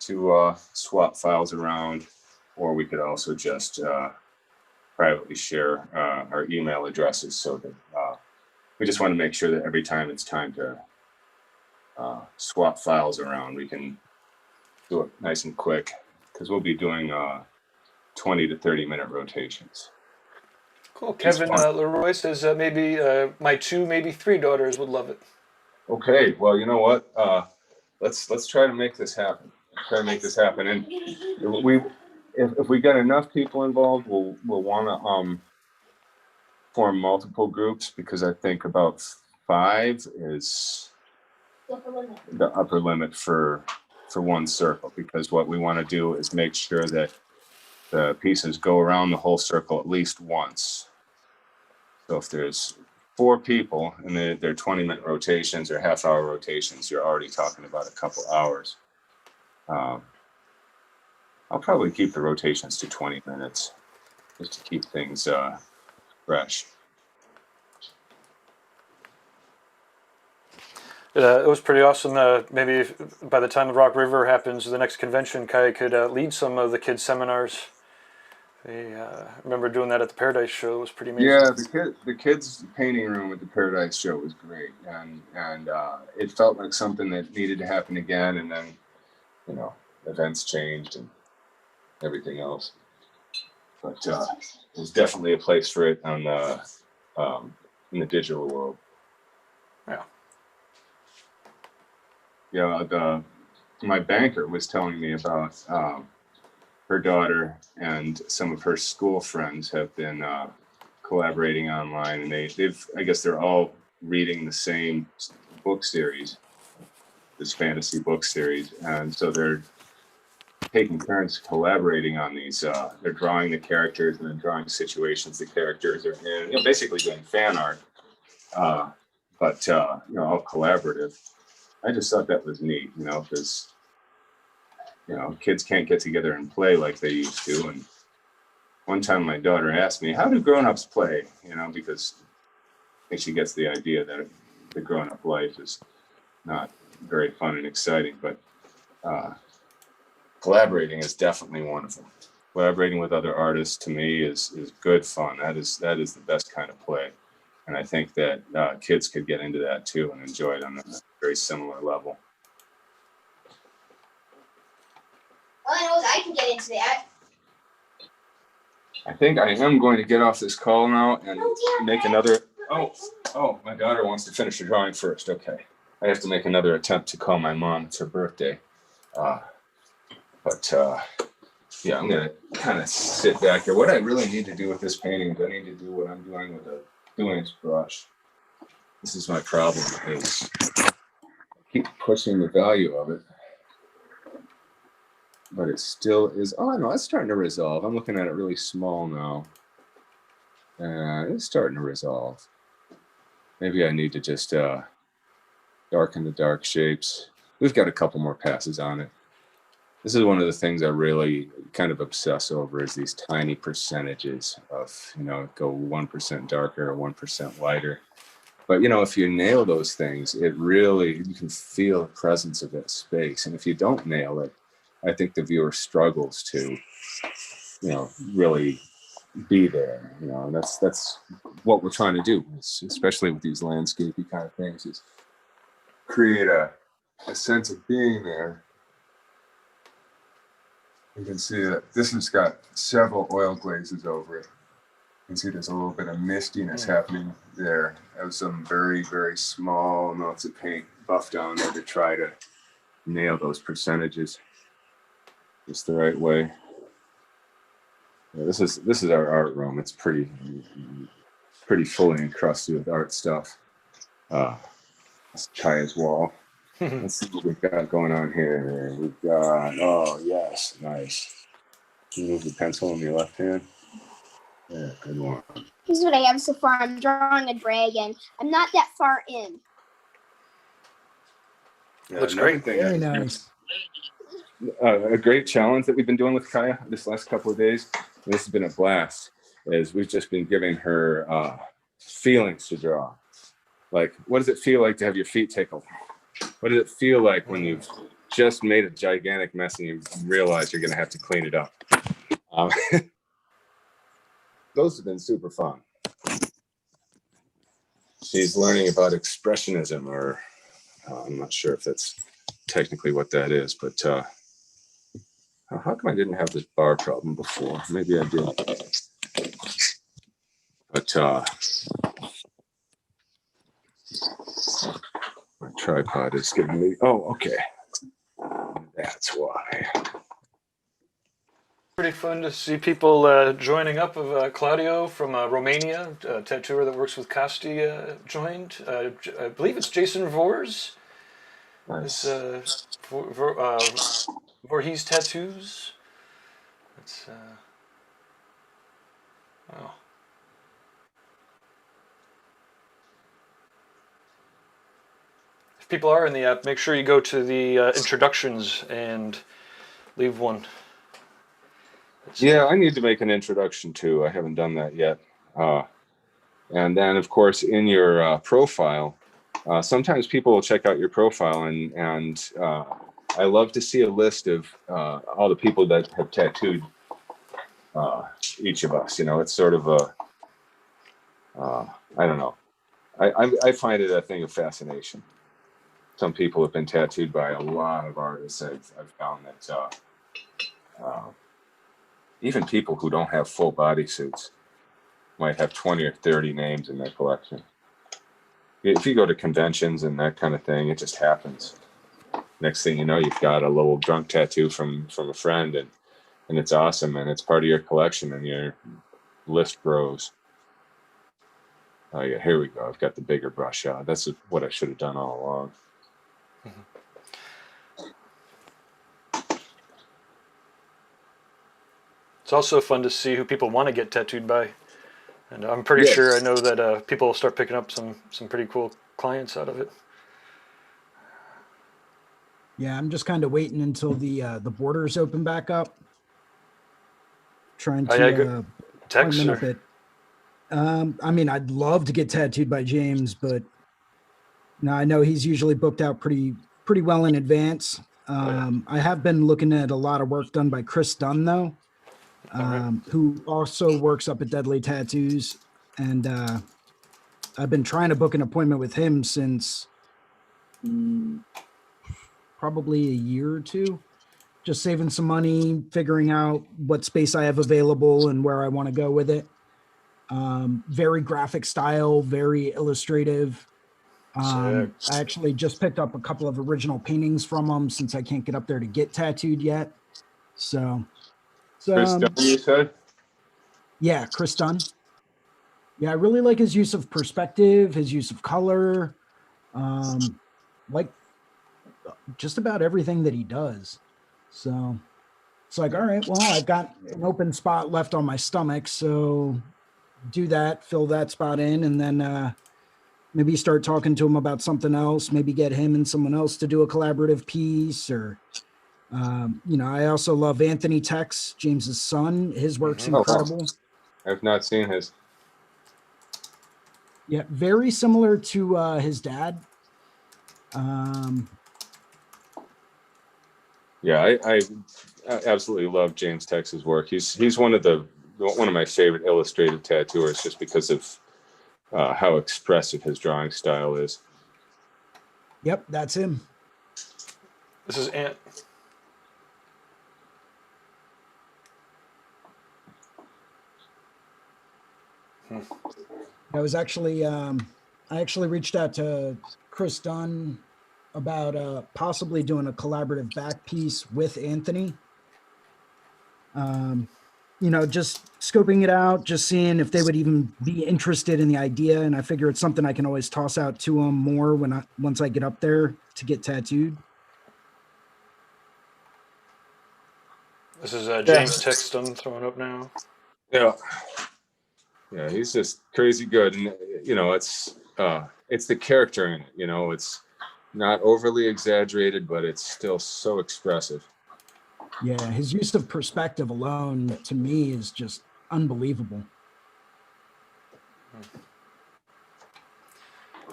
to swap files around, or we could also just privately share our email addresses, so that we just want to make sure that every time it's time to swap files around, we can do it nice and quick, because we'll be doing 20 to 30-minute rotations.
Cool. Kevin Leroy says maybe my 2, maybe 3 daughters would love it.
Okay, well, you know what? Let's try to make this happen. And if we get enough people involved, we'll want to form multiple groups, because I think about 5 is the upper limit for one circle, because what we want to do is make sure that the pieces go around the whole circle at least once. So if there's 4 people and they're 20-minute rotations or half-hour rotations, you're already talking about a couple hours. I'll probably keep the rotations to 20 minutes just to keep things fresh.
It was pretty awesome. Maybe by the time the Rock River happens, the next convention, Kai could lead some of the kids' seminars. I remember doing that at the Paradise Show. It was pretty amazing.
Yeah, the kids' painting room at the Paradise Show was great, and it felt like something that needed to happen again. And then, events changed and everything else. But there's definitely a place for it on in the digital world.
Yeah.
Yeah, my banker was telling me about her daughter and some of her school friends have been collaborating online, and I guess they're all reading the same book series, this fantasy book series, and so they're taking turns collaborating on these. They're drawing the characters and then drawing situations the characters are in, basically doing fan art, but all collaborative. I just thought that was neat, because kids can't get together and play like they used to. And one time my daughter asked me, how do grown-ups play? Because I think she gets the idea that the grown-up life is not very fun and exciting, but collaborating is definitely one of them. Collaborating with other artists, to me, is good fun. That is the best kind of play. And I think that kids could get into that too and enjoy it on a very similar level.
All I know is I can get into that.
I think I am going to get off this call now and make another. Oh, my daughter wants to finish the drawing first. Okay. I have to make another attempt to call my mom. It's her birthday. Yeah, I'm going to kind of sit back here. What I really need to do with this painting is I need to do what I'm doing with a 2-inch brush. This is my problem, is I keep pushing the value of it, but it still is. Oh, no, it's starting to resolve. I'm looking at it really small now. It's starting to resolve. Maybe I need to just darken the dark shapes. We've got a couple more passes on it. This is one of the things I really kind of obsess over, is these tiny percentages of, go 1% darker or 1% lighter. But, if you nail those things, you can feel the presence of that space. And if you don't nail it, I think the viewer struggles to, really be there. And that's what we're trying to do, especially with these landscapey kind of things, is create a sense of being there. You can see that this has got several oil glazes over it. You can see there's a little bit of mistiness happening there. I have some very, very small amounts of paint buffed down there to try to nail those percentages just the right way. Yeah, this is our art room. It's pretty fully encrusted with art stuff. Let's try his wall. Let's see what we've got going on here. We've got, oh yes, nice. Can you move the pencil in your left hand? Yeah, good one.
Here's what I have so far. I'm drawing a dragon. I'm not that far in.
Yeah,
looks great.
Very nice.
A great challenge that we've been doing with Kaya this last couple of days, and this has been a blast, is we've just been giving her feelings to draw. Like, what does it feel like to have your feet tickled? What does it feel like when you've just made a gigantic mess and you realize you're going to have to clean it up? Those have been super fun. She's learning about expressionism, or I'm not sure if that's technically what that is, but how come I didn't have this bar problem before? Maybe I did. But my tripod is giving me. Oh, okay. That's why.
Pretty fun to see people joining up. Of Claudio from Romania, a tattooer that works with Costi, joined. I believe it's Jason Vors.
Nice.
It's Voorhees Tattoos. It's wow. If people are in the app, make sure you go to the introductions and leave one.
Yeah, I need to make an introduction too. I haven't done that yet. And then, of course, in your profile, sometimes people will check out your profile, and I love to see a list of all the people that have tattooed each of us. You know, it's sort of a, I don't know. I find it a thing of fascination. Some people have been tattooed by a lot of artists. I've found that even people who don't have full body suits might have 20 or 30 names in their collection. If you go to conventions and that kind of thing, it just happens. Next thing you know, you've got a little drunk tattoo from a friend, and it's awesome, and it's part of your collection, and your list grows. Oh yeah, here we go. I've got the bigger brush out. That's what I should have done all along.
It's also fun to see who people want to get tattooed by, and I'm pretty
Yes.
sure I know that people will start picking up some pretty cool clients out of it.
Yeah, I'm just kind of waiting until the borders open back up. Trying
Oh, yeah,
to
good. Text
appointment
or
up it. I mean, I'd love to get tattooed by James, but no, I know he's usually booked out pretty well in advance.
yeah.
I have been looking at a lot of work done by Chris Dunn though,
right.
who also works up at Deadly Tattoos, and I've been trying to book an appointment with him since probably a year or two. Just saving some money, figuring out what space I have available and where I want to go with it. Very graphic style, very illustrative. I actually just picked up a couple of original paintings from him since I can't get up there to get tattooed yet. So,
Chris Dunn, you said?
yeah, Chris Dunn. Yeah, I really like his use of perspective, his use of color, like just about everything that he does. So it's like, all right, well, I've got an open spot left on my stomach, so do that, fill that spot in, and then maybe start talking to him about something else, maybe get him and someone else to do a collaborative piece. Or I also love Anthony Tex, James's son. His work's incredible.
I've not seen his.
Yeah, very similar to his dad.
Yeah, I absolutely love James Tex's work. He's one of my favorite illustrated tattooers, just because of how expressive his drawing style is.
Yep, that's him.
This is Ant.
I was actually I actually reached out to Chris Dunn about possibly doing a collaborative back piece with Anthony. Just scoping it out, just seeing if they would even be interested in the idea. And I figure it's something I can always toss out to them more once I get up there to get tattooed.
This is James Text I'm throwing up now.
Yeah, he's just crazy good, and it's the character in it. It's not overly exaggerated, but it's still so expressive.
Yeah, his use of perspective alone to me is just unbelievable.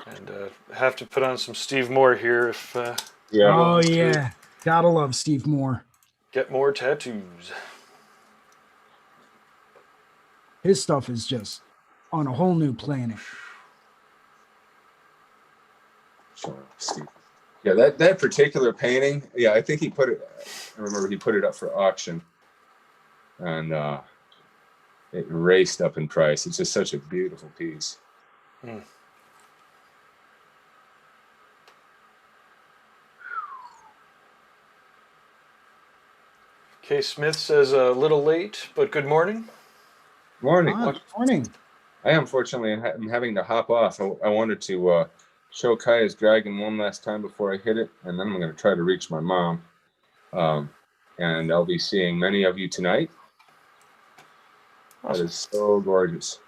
And have to put on some Steve Moore here if
Oh yeah, gotta love Steve Moore.
Get more tattoos.
His stuff is just on a whole new planet.
Sure, Steve. Yeah, that particular painting, yeah, I think I remember he put it up for auction, and it raced up in price. It's just such a beautiful piece.
Hmm. Kay Smith says a little late, but good morning.
Morning.
Morning.
I unfortunately am having to hop off. I wanted to show Kaya's Dragon one last time before I hit it, and then I'm going to try to reach my mom. And I'll be seeing many of you tonight.
Awesome.
That is so gorgeous.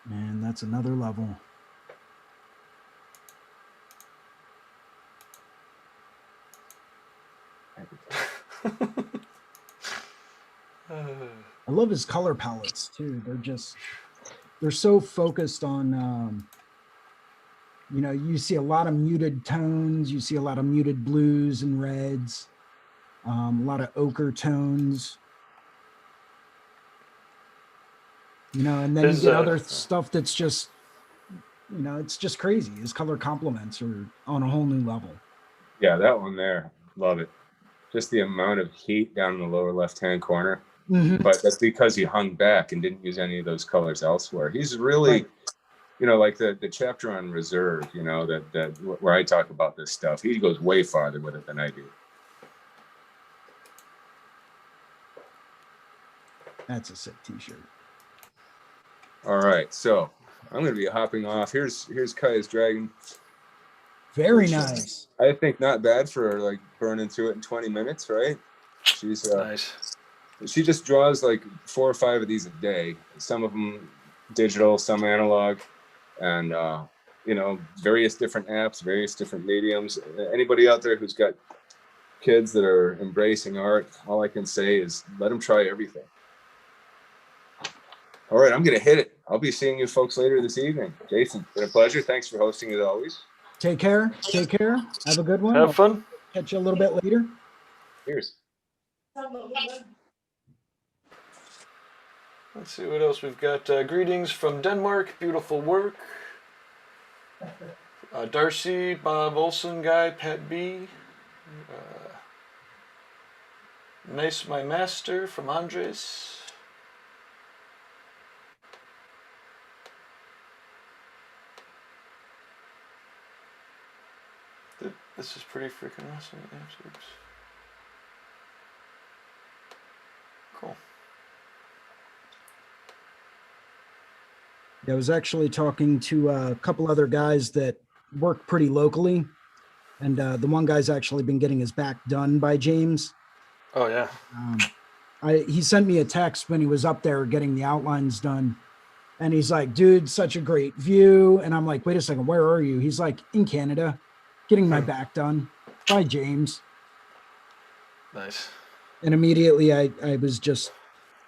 Man, that's another level. I love his color palettes too. They're so focused on, you see a lot of muted tones. You see a lot of muted blues and reds, a lot of ochre tones. And then you get other stuff that's just, it's just crazy. His color complements are on a whole new level.
Yeah, that one there, love it. Just the amount of heat down in the lower left-hand corner.
Mm-hmm.
But that's because he hung back and didn't use any of those colors elsewhere. He's really,
Right.
like the chapter on reserve, that where I talk about this stuff. He goes way farther with it than I do.
That's a sick T-shirt.
All right, so I'm going to be hopping off. Here's Kaya's Dragon.
Very nice.
I think not bad for like burning through it in 20 minutes, right? She's
Nice.
She just draws like 4 or 5 of these a day. Some of them digital, some analog, and various different apps, various different mediums. Anybody out there who's got kids that are embracing art, all I can say is let them try everything. All right, I'm going to hit it. I'll be seeing you folks later this evening. Jason, been a pleasure. Thanks for hosting as always.
Take care. Have a good one.
Have fun.
Catch you a little bit later.
Cheers.
Let's see what else we've got. Greetings from Denmark. Beautiful work. Darcy, Bob Olson, Guy, Pat B. Nice, my master from Andres. This is pretty freaking awesome. Oops. Cool.
I was actually talking to a couple other guys that work pretty locally, and the one guy's actually been getting his back done by James.
Oh yeah.
He sent me a text when he was up there getting the outlines done, and he's like, "Dude, such a great view." And I'm like, "Wait a second, where are you?" He's like, "In Canada, getting my back done by James."
Nice.
And immediately I was just,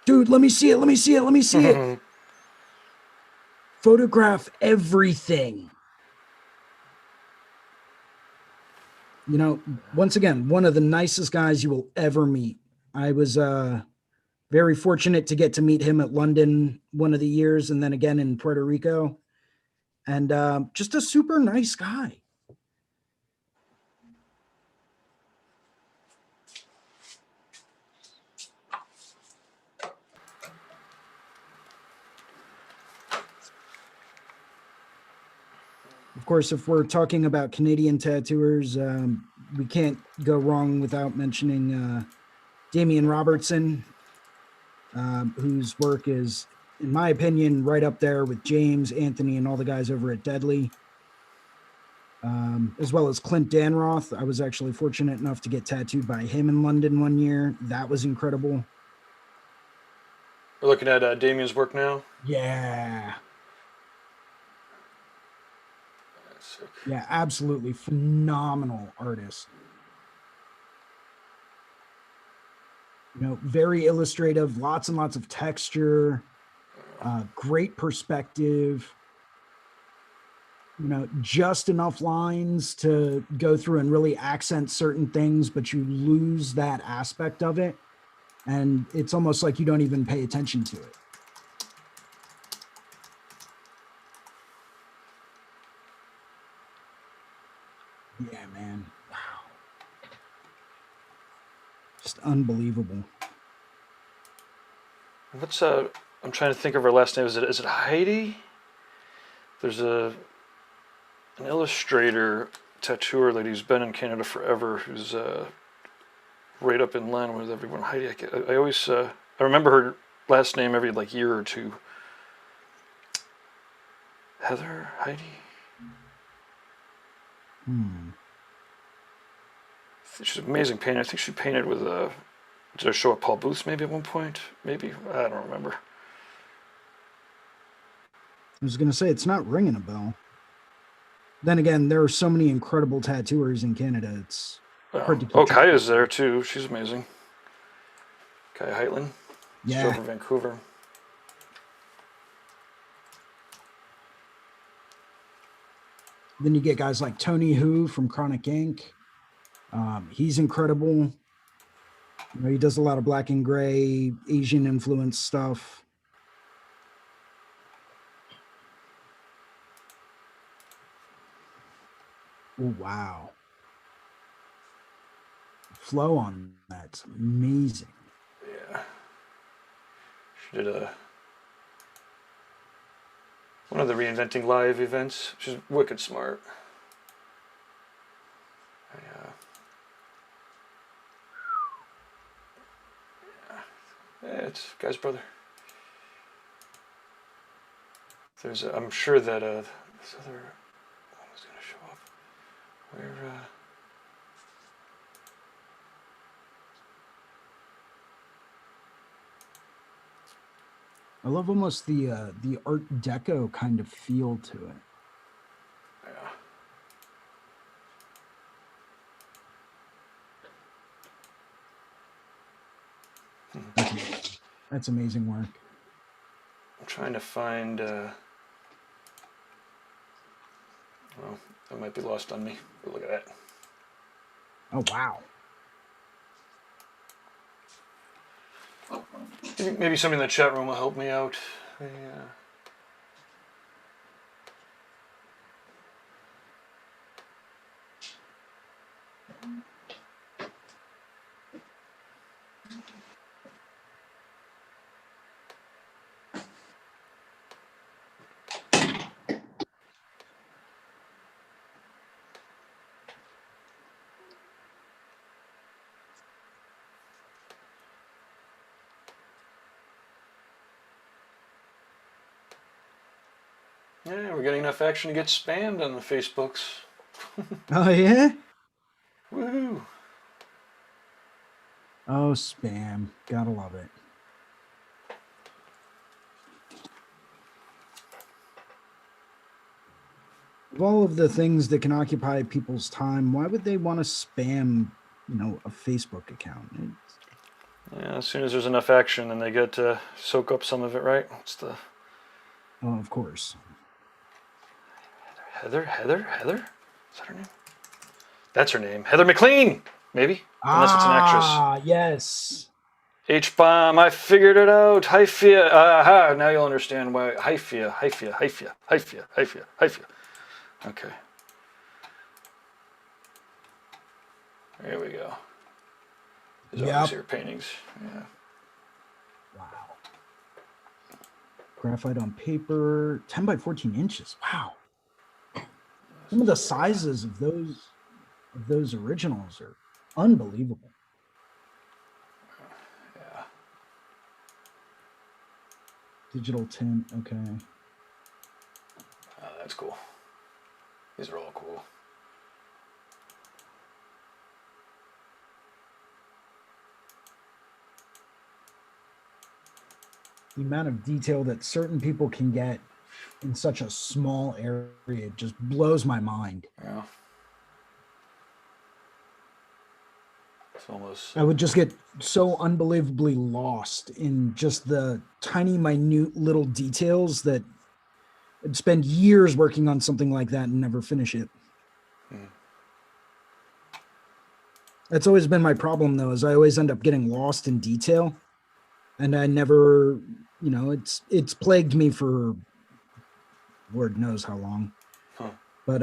"Dude, let me see it. Photograph everything." Once again, one of the nicest guys you will ever meet. I was very fortunate to get to meet him at London one of the years, and then again in Puerto Rico. And just a super nice guy. Of course, if we're talking about Canadian tattooers, we can't go wrong without mentioning Damian Robertson, whose work is, in my opinion, right up there with James, Anthony, and all the guys over at Deadly, as well as Clint Danroth. I was actually fortunate enough to get tattooed by him in London one year. That was incredible.
We're looking at Damien's work now.
Yeah.
Sick.
Yeah, absolutely phenomenal artist. Very illustrative, lots and lots of texture, great perspective, just enough lines to go through and really accent certain things, but you lose that aspect of it. And it's almost like you don't even pay attention to it. Yeah, man. Wow. Just unbelievable.
What's I'm trying to think of her last name. Is it Heidi? There's an illustrator, tattooer lady who's been in Canada forever, who's right up in line with everyone. Heidi. I always I remember her last name every like year or two. Heather, Heidi. She's an amazing painter. I think she painted with did I show up Paul Booth maybe at one point? Maybe I don't remember.
I was gonna say it's not ringing a bell. Then again, there are so many incredible tattooers in Canada. It's hard to keep track.
Kaya's there too. She's amazing. Kaya Heitland. She's
Yeah.
over in Vancouver.
Then you get guys like Tony Hu from Chronic Ink. He's incredible. You know, he does a lot of black and gray, Asian influence stuff. Oh, wow. Flow on that's amazing.
Yeah. She did one of the Reinventing Live events. She's wicked smart. Yeah, it's guy's brother. I'm sure that this other one was gonna show up. Where
I love almost the Art Deco kind of feel to it.
yeah.
That's amazing work.
I'm trying to find. Well, that might be lost on me. But look at that.
Oh, wow.
Maybe somebody in the chat room will help me out. Yeah. Yeah, we're getting enough action to get spammed on the Facebooks.
Oh, yeah?
Woohoo!
Oh, spam. Gotta love it. Of all of the things that can occupy people's time, why would they want to spam, a Facebook account?
Yeah, as soon as there's enough action, then they get to soak up some of it, right? It's the
Oh, of course.
Heather? Is that her name? That's her name. Heather McLean, maybe? Unless it's an actress.
Ah, yes.
H-bomb, I figured it out. Hyphia. Aha, now you'll understand why. Hyphia. Okay. There we go. These are obviously her paintings. Yeah.
Wow. Graphite on paper, 10 by 14 inches. Wow. Some of the sizes of those originals are unbelievable.
Yeah.
Digital tint, okay.
Oh, that's cool. These are all cool.
The amount of detail that certain people can get in such a small area just blows my mind.
Yeah. It's almost.
I would just get so unbelievably lost in just the tiny, minute little details that I'd spend years working on something like that and never finish it. That's always been my problem, though, is I always end up getting lost in detail, and I never, it's plagued me for Lord knows how long.
Huh.
But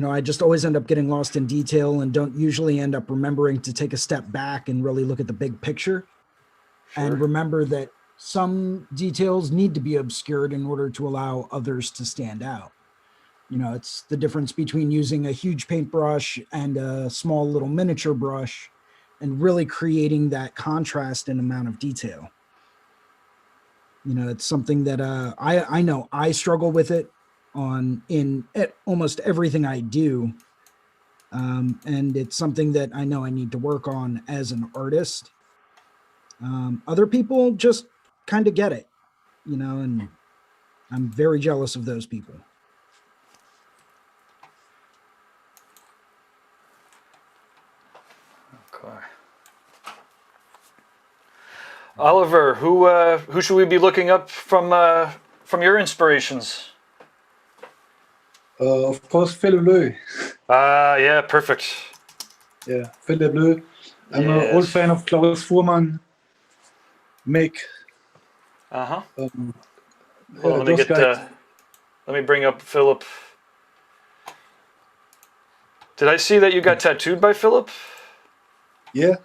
I just always end up getting lost in detail and don't usually end up remembering to take a step back and really look at the big picture and remember that some details need to be obscured in order to allow others to stand out. It's the difference between using a huge paintbrush and a small little miniature brush and really creating that contrast and amount of detail. It's something that I know I struggle with it in almost everything I do. And it's something that I know I need to work on as an artist. Other people just kind of get it, and I'm very jealous of those people.
Okay. Oliver, who should we be looking up from your inspirations?
Of course, Philip Bleu.
Yeah, perfect.
Yeah, Philip Bleu. I'm an old fan of Klaus Fuhrmann. Make.
Uh-huh.
Yeah,
let me bring up Philip. Did I see that you got tattooed by Philip?
Yeah.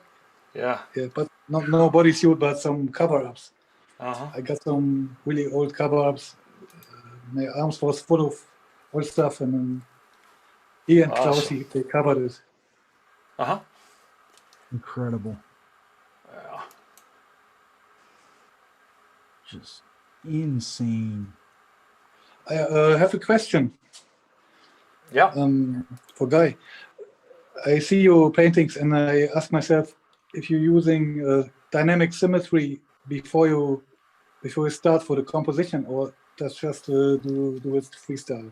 Yeah.
Yeah, but not no bodysuit, but some cover-ups.
Uh-huh.
I got some really old cover-ups. My arms was full of old stuff, and then he and Klaus, they covered it.
Uh-huh.
Incredible.
Yeah.
Just insane.
I have a question.
Yeah.
For Guy. I see your paintings, and I ask myself if you're using dynamic symmetry before you start for the composition, or that's just do it freestyle.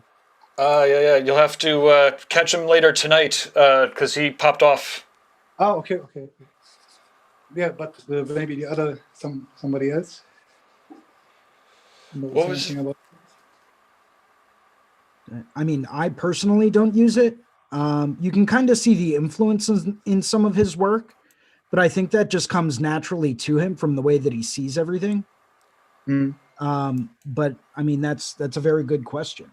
Yeah. You'll have to catch him later tonight because he popped off.
Oh, okay. Yeah, but maybe the other somebody else knows
What was?
anything about.
I mean, I personally don't use it. You can kind of see the influences in some of his work, but I think that just comes naturally to him from the way that he sees everything.
Mm.
But I mean, that's a very good question.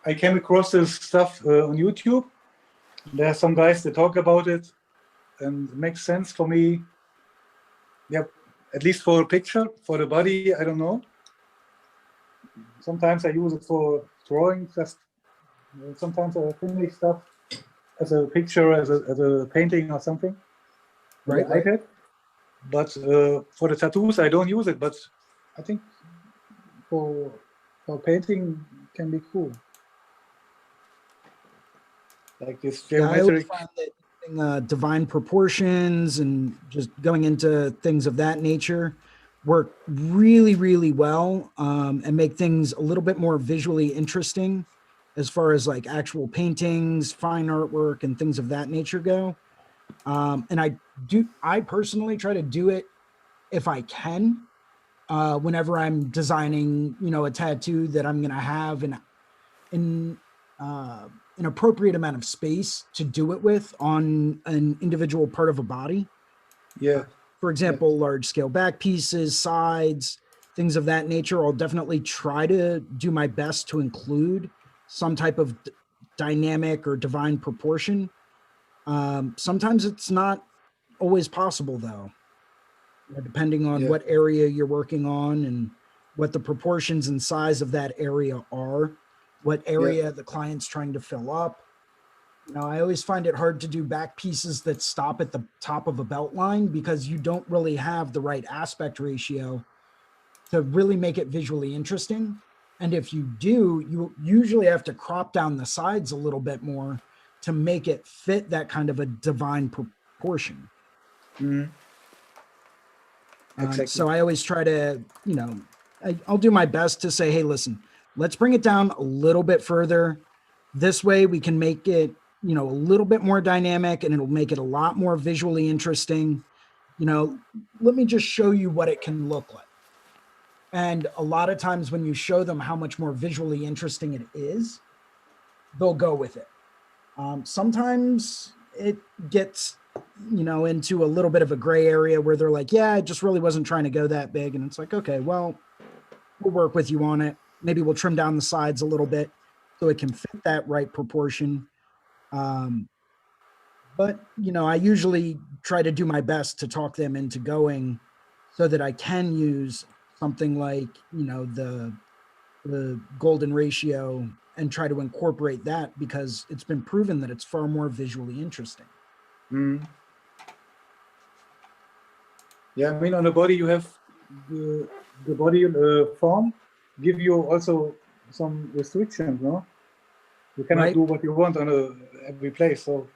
I came across this stuff on YouTube. There are some guys that talk about it, and it makes sense for me. Yeah, at least for a picture. For the body, I don't know. Sometimes I use it for drawing. Sometimes I finish stuff as a picture, as a painting or something.
Right.
iPad. But for the tattoos, I don't use it. But I think for painting can be cool. Like this geometric.
I always find that using, divine proportions and just going into things of that nature work really, really well and make things a little bit more visually interesting as far as like actual paintings, fine artwork, and things of that nature go. And I personally try to do it if I can, whenever I'm designing, a tattoo that I'm going to have in an appropriate amount of space to do it with on an individual part of a body.
Yeah.
For example, large scale back pieces, sides, things of that nature. I'll definitely try to do my best to include some type of dynamic or divine proportion. Sometimes it's not always possible though, depending on what area you're working on and what the proportions and size of that area are, what area the client's trying to fill up. I always find it hard to do back pieces that stop at the top of a belt line because you don't really have the right aspect ratio to really make it visually interesting. And if you do, you usually have to crop down the sides a little bit more to make it fit that kind of a divine proportion.
Mm-hmm. Exactly.
So I always try to, I'll do my best to say, hey, listen, let's bring it down a little bit further. This way we can make it, a little bit more dynamic and it'll make it a lot more visually interesting. Let me just show you what it can look like. And a lot of times when you show them how much more visually interesting it is, they'll go with it. Sometimes it gets, into a little bit of a gray area where they're like, yeah, I just really wasn't trying to go that big. And it's like, okay, well, we'll work with you on it. Maybe we'll trim down the sides a little bit. so it can fit that right proportion. But, I usually try to do my best to talk them into going so that I can use something like, the golden ratio and try to incorporate that, because it's been proven that it's far more visually interesting.
Mm. Yeah, I mean, on the body you have the body form give you also some restrictions, no? You cannot
Right.
do what you want on every place, so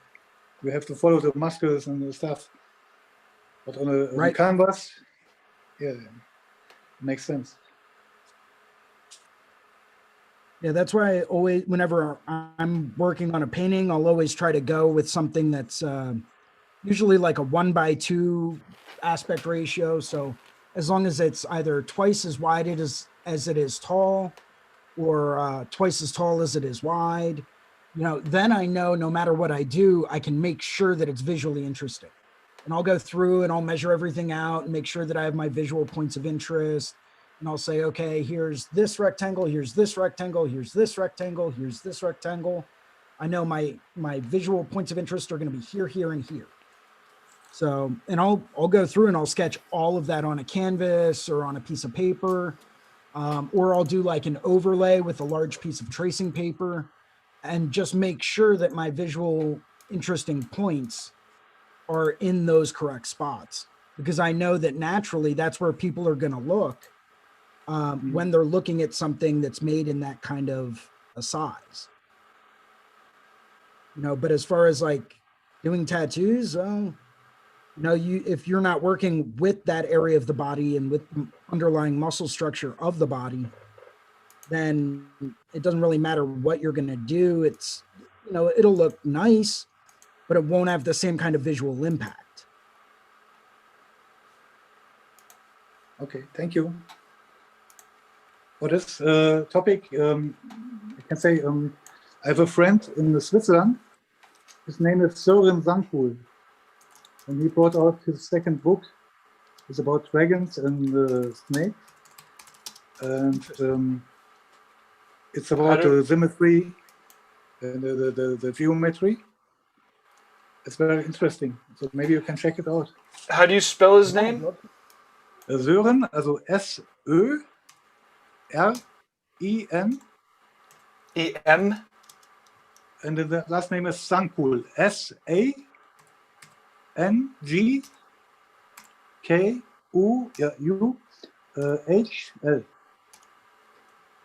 you have to follow the muscles and the stuff. But on a
Right.
canvas, yeah, makes sense.
Yeah, that's why I always, whenever I'm working on a painting, I'll always try to go with something that's usually like a 1:2 aspect ratio. So as long as it's either twice as wide as it is tall, or twice as tall as it is wide, then I know no matter what I do, I can make sure that it's visually interesting. And I'll go through and I'll measure everything out and make sure that I have my visual points of interest. And I'll say, okay, here's this rectangle, here's this rectangle, here's this rectangle, here's this rectangle. I know my visual points of interest are going to be here, here, and here. So, and I'll go through and I'll sketch all of that on a canvas or on a piece of paper, or I'll do like an overlay with a large piece of tracing paper, and just make sure that my visual interesting points are in those correct spots, because I know that naturally that's where people are going to look when they're looking at something that's made in that kind of a size. But as far as like doing tattoos, if you're not working with that area of the body and with the underlying muscle structure of the body, then it doesn't really matter what you're going to do. It's, it'll look nice, but it won't have the same kind of visual impact.
Okay, thank you. For this topic, I can say I have a friend in Switzerland. His name is Sören Sankuhl, and he brought out his second book. It's about dragons and snakes, and it's about the symmetry and the geometry. It's very interesting, so maybe you can check it out.
How do you spell his name?
Sören, also S-Ö-R-I-N.
E-M?
And the last name is Sankuhl, S-A-N-G-K-U-H-L.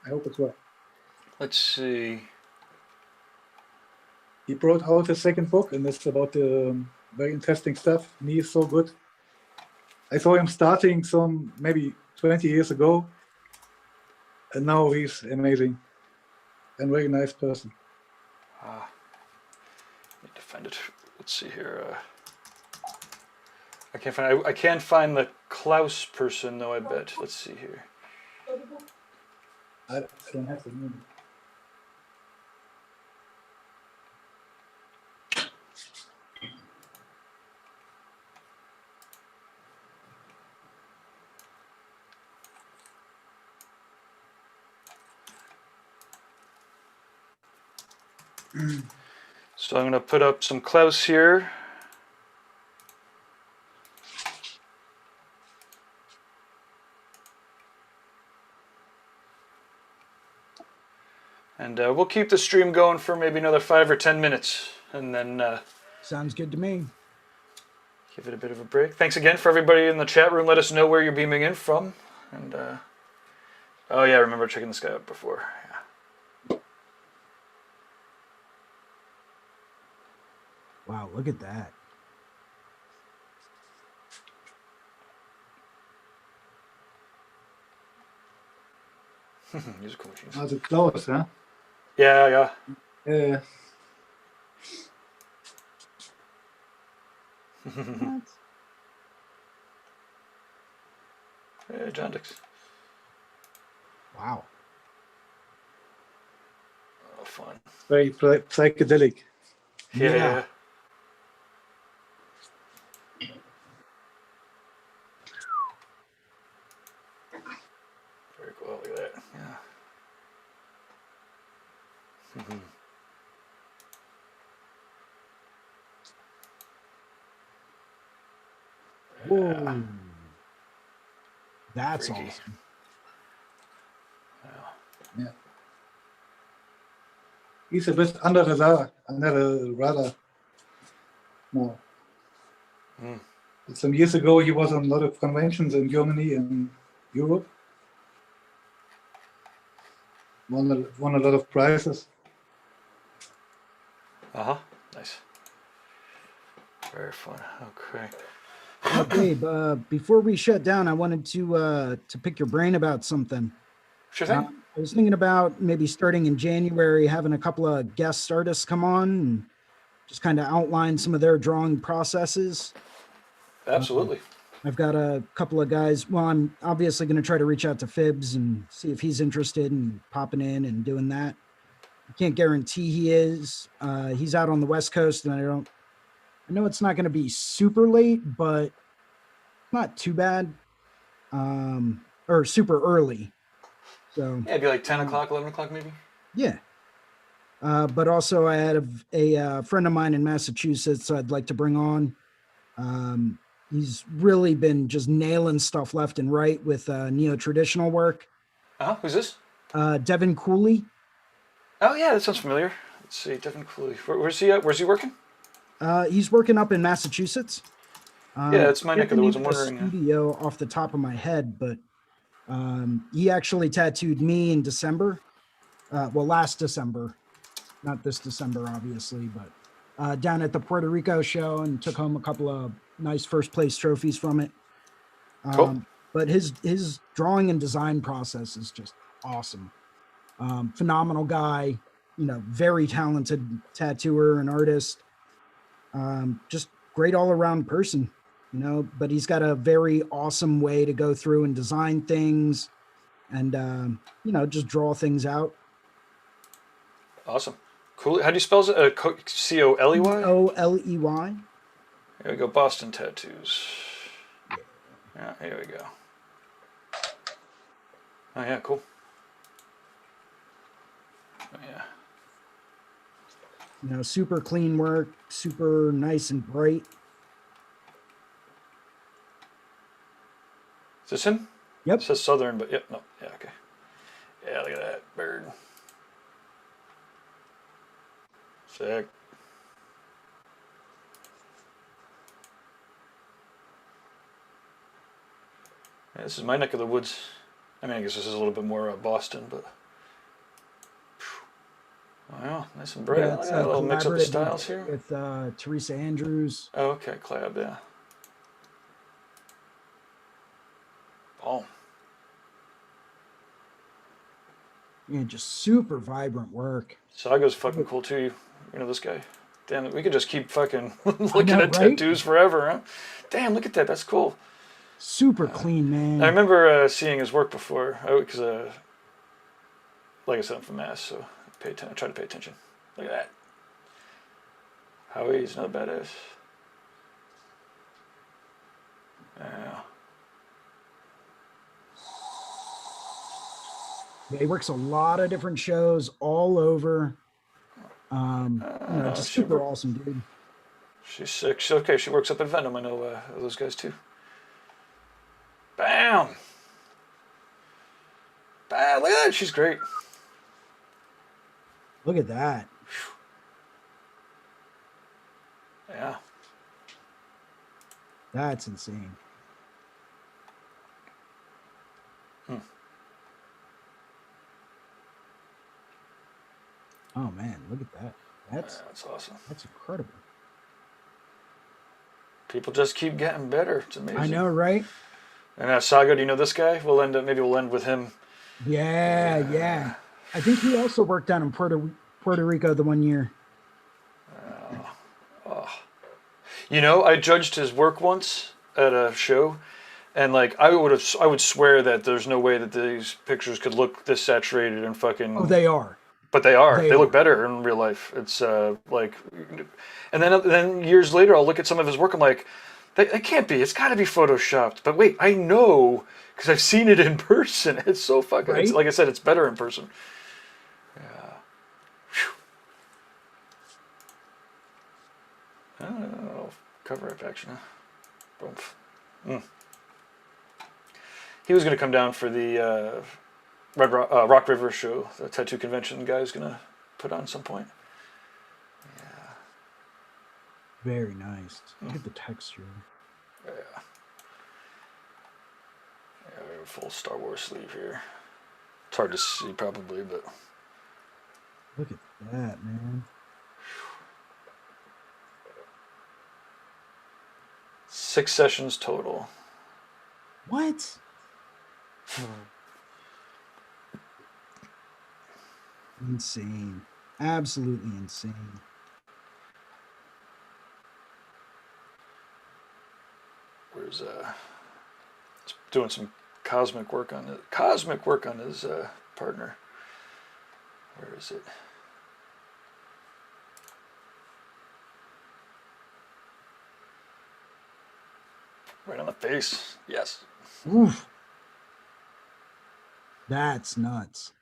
I hope it's right.
Let's see.
He brought out his second book, and it's about very interesting stuff. And he is so good. I saw him starting some maybe 20 years ago, and now he's amazing and very nice person.
Need to find it. Let's see here. I can't find the Klaus person though, I bet. Let's see here.
I don't have the name.
So I'm going to put up some Klaus here. And we'll keep the stream going for maybe another 5 or 10 minutes. And then
Sounds good to me.
give it a bit of a break. Thanks again for everybody in the chat room. Let us know where you're beaming in from. And oh yeah, I remember checking this guy out before. Yeah.
Wow, look at that.
Musical machines.
Also Klaus, huh?
Yeah.
What?
Hey, John Dix.
Wow.
Oh, fun.
Very psychedelic.
Yeah. Very cool. Look at that. Mhm.
Whoa. That's
Freaky.
awesome.
Yeah.
Yeah. He's a bit under the radar. No.
Mm.
Some years ago, he was on a lot of conventions in Germany and Europe. Won a lot of prizes.
Uh-huh. Nice. Very fun. Okay.
Gabe, before we shut down, I wanted to pick your brain about something.
Sure thing.
I was thinking about maybe starting in January, having a couple of guest artists come on and just kind of outline some of their drawing processes.
Absolutely.
I've got a couple of guys. Well, I'm obviously going to try to reach out to Phibbs and see if he's interested in popping in and doing that. I can't guarantee he is. He's out on the West Coast, and I know it's not going to be super late, but not too bad. Or super early. So
Yeah, it'd be like 10 o'clock, 11 o'clock maybe.
yeah. But also I had a friend of mine in Massachusetts I'd like to bring on. He's really been just nailing stuff left and right with neo-traditional work.
Uh-huh. Who's this?
Devin Cooley.
Oh, yeah, that sounds familiar. Let's see, Devin Cooley. Where's he at? Where's he working?
He's working up in Massachusetts.
Yeah, it's my neck of the woods. I'm
The
wondering.
studio off the top of my head, but he actually tattooed me in December. Well, last December, not this December, obviously, but down at the Puerto Rico show, and took home a couple of nice first place trophies from it.
Cool.
But his drawing and design process is just awesome. Phenomenal guy, very talented tattooer and artist. Just great all around person, but he's got a very awesome way to go through and design things and, just draw things out.
Awesome. Cool. How do you spell it? Coley?
Oley.
Here we go. Boston Tattoos. Yeah, here we go. Oh, yeah, cool. Oh, yeah.
Super clean work, super nice and bright.
Is this him?
Yep.
It says Southern, but yep, no. Yeah, okay. Yeah, look at that bird. Sick. Yeah, this is my neck of the woods. I mean, I guess this is a little bit more Boston, but. Oh, yeah, nice and bright.
It's
Yeah, a little mix up the
collaborative
styles here.
with Teresa Andrews.
Oh, okay, collab, yeah. Boom.
Just super vibrant work.
Saga's fucking cool too. You know this guy. Damn it, we could just keep fucking looking at
right?
tattoos forever, huh? Damn, look at that. That's cool.
Super clean, man.
I remember seeing his work before, because, like I said, I'm from Mass, so I try to pay attention. Look at that. Howie's not badass. Yeah.
Yeah, he works a lot of different shows all over. Just
she
super
work-
awesome, dude.
She's sick. She works up at Venom. I know those guys too. Bam! Bam! Look at that. She's great.
Look at that.
Yeah.
That's insane. Oh man, look at that. That's
awesome.
That's incredible.
People just keep getting better. It's amazing.
I know, right?
And Saga, do you know this guy? Maybe we'll end with him.
Yeah. I think he also worked down in Puerto Rico the one year.
I judged his work once at a show, and I would swear that there's no way that these pictures could look this saturated and fucking.
Oh, they are.
But they are.
They
They look
are.
better in real life. It's and then years later, I'll look at some of his work. I'm like, that can't be. It's got to be photoshopped. But wait, I know because I've seen it in person. It's so fucking.
Right?
Like I said, it's better in person. Yeah. Cover up action, huh? Boom. Mm. He was going to come down for the Rock River show, the tattoo convention the guy's going to put on some point. Yeah.
Very nice. Look at the texture.
Yeah. Yeah, we have a full Star Wars sleeve here. It's hard to see probably, but
Look at that, man.
6 sessions total.
What? Insane. Absolutely insane.
Where's he's doing some cosmic work on his partner. Where is it? Right on the face. Yes.
Oof. That's nuts.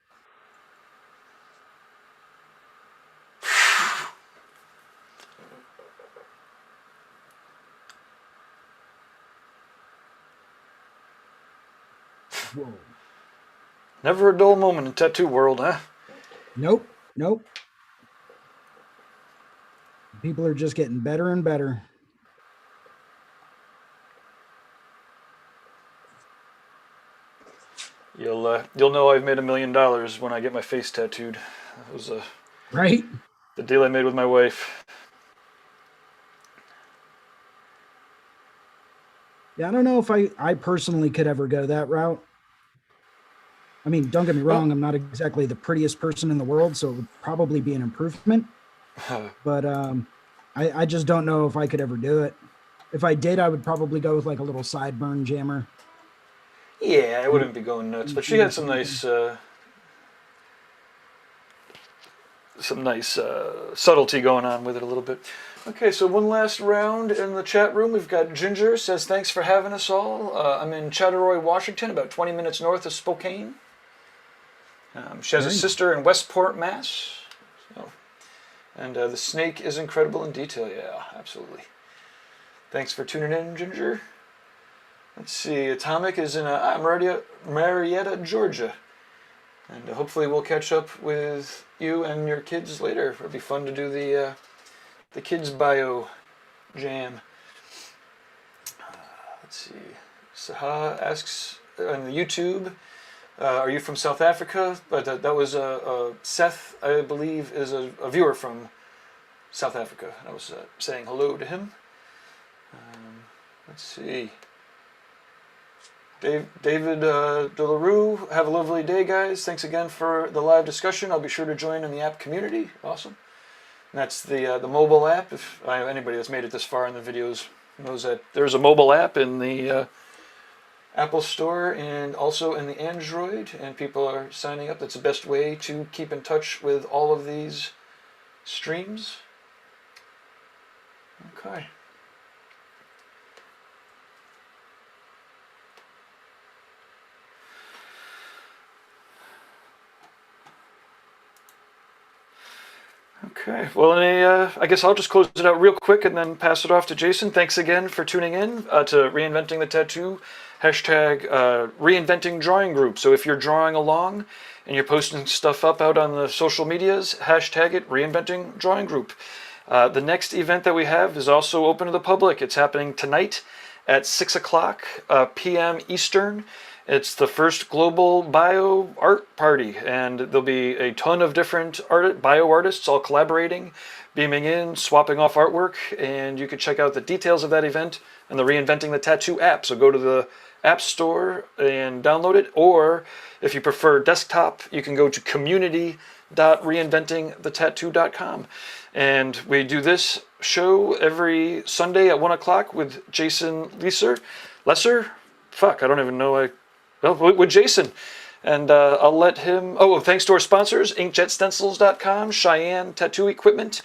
Whoa.
Never a dull moment in tattoo world, huh?
Nope. Nope. People are just getting better and better.
You'll know I've made $1 million when I get my face tattooed. That was
Right?
the deal I made with my wife.
Yeah, I don't know if I personally could ever go that route. I mean, don't get me wrong, I'm not exactly the prettiest person in the world, so it would probably be an improvement. But I just don't know if I could ever do it. If I did, I would probably go with like a little sideburn jammer.
Yeah, I wouldn't be going nuts, but she had some nice subtlety going on with it a little bit. Okay, so one last round in the chat room. We've got Ginger says, thanks for having us all. I'm in Chattaroy, Washington, about 20 minutes north of Spokane. She has a sister in Westport, Mass. So, and the snake is incredible in detail. Yeah, absolutely. Thanks for tuning in, Ginger. Let's see, Atomic is in Marietta, Georgia. And hopefully we'll catch up with you and your kids later. It'll be fun to do the kids bio jam. Let's see. Saha asks on the YouTube, are you from South Africa? But that was Seth, I believe, is a viewer from South Africa. I was saying hello to him. Let's see. David DeLaRue, have a lovely day, guys. Thanks again for the live discussion. I'll be sure to join in the app community. Awesome. And that's the mobile app. If anybody that's made it this far in the videos knows that there's a mobile app in the Apple Store and also in the Android, and people are signing up. That's the best way to keep in touch with all of these streams. Okay. Okay, well, I guess I'll just close it out real quick and then pass it off to Jason. Thanks again for tuning in to Reinventing the Tattoo, hashtag Reinventing Drawing Group. So if you're drawing along and you're posting stuff up out on the social medias, hashtag it Reinventing Drawing Group. The next event that we have is also open to the public. It's happening tonight at 6 o'clock p.m. Eastern. It's the first global bio art party, and there'll be a ton of different bio artists all collaborating, beaming in, swapping off artwork, and you can check out the details of that event in the Reinventing the Tattoo app. So go to the App Store and download it, or if you prefer desktop, you can go to community.reinventingthetattoo.com. And we do this show every Sunday at 1 o'clock with Jason Leeser. Fuck, I don't even know. With Jason. And I'll let him... Oh, thanks to our sponsors, inkjetstencils.com, Cheyenne Tattoo Equipment,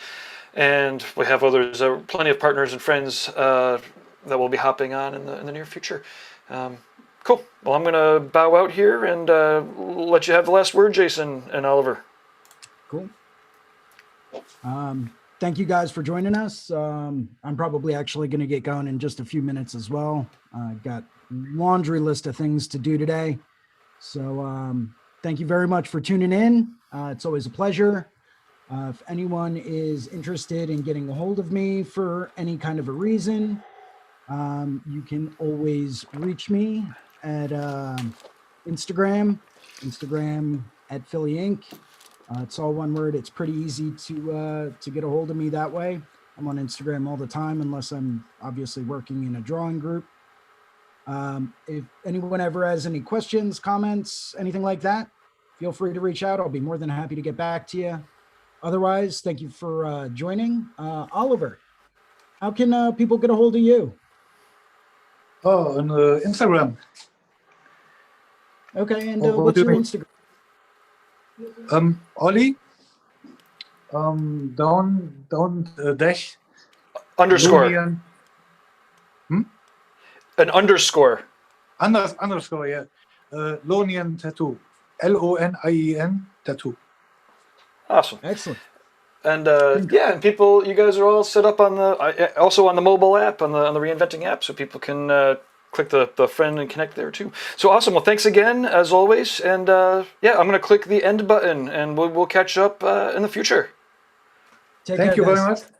and we have others, plenty of partners and friends that will be hopping on in the near future. Cool. Well, I'm going to bow out here and let you have the last word, Jason and Oliver.
Cool. thank you guys for joining us. I'm probably actually going to get going in just a few minutes as well. I've got laundry list of things to do today. So thank you very much for tuning in. It's always a pleasure. If anyone is interested in getting a hold of me for any kind of a reason, you can always reach me at Instagram at Philly Inc. It's all one word. It's pretty easy to get a hold of me that way. I'm on Instagram all the time, unless I'm obviously working in a drawing group. If anyone ever has any questions, comments, anything like that, feel free to reach out. I'll be more than happy to get back to you. Otherwise, thank you for joining. Oliver, how can people get a hold of you?
Oh, on Instagram.
Okay, and
What
what's
do
your
you-
Instagram?
Ollie. Don't dash.
Underscore.
Lonian,
An underscore.
underscore, yeah. Lonian tattoo. Lonien tattoo.
Awesome.
Excellent.
And yeah, and people, you guys are all set up on the also on the mobile app, on the Reinventing app, so people can click the friend and connect there too. So awesome. Well, thanks again as always. And yeah, I'm gonna click the end button, and we'll catch up in the future.
Take
Thank
care,
you very
guys.
much.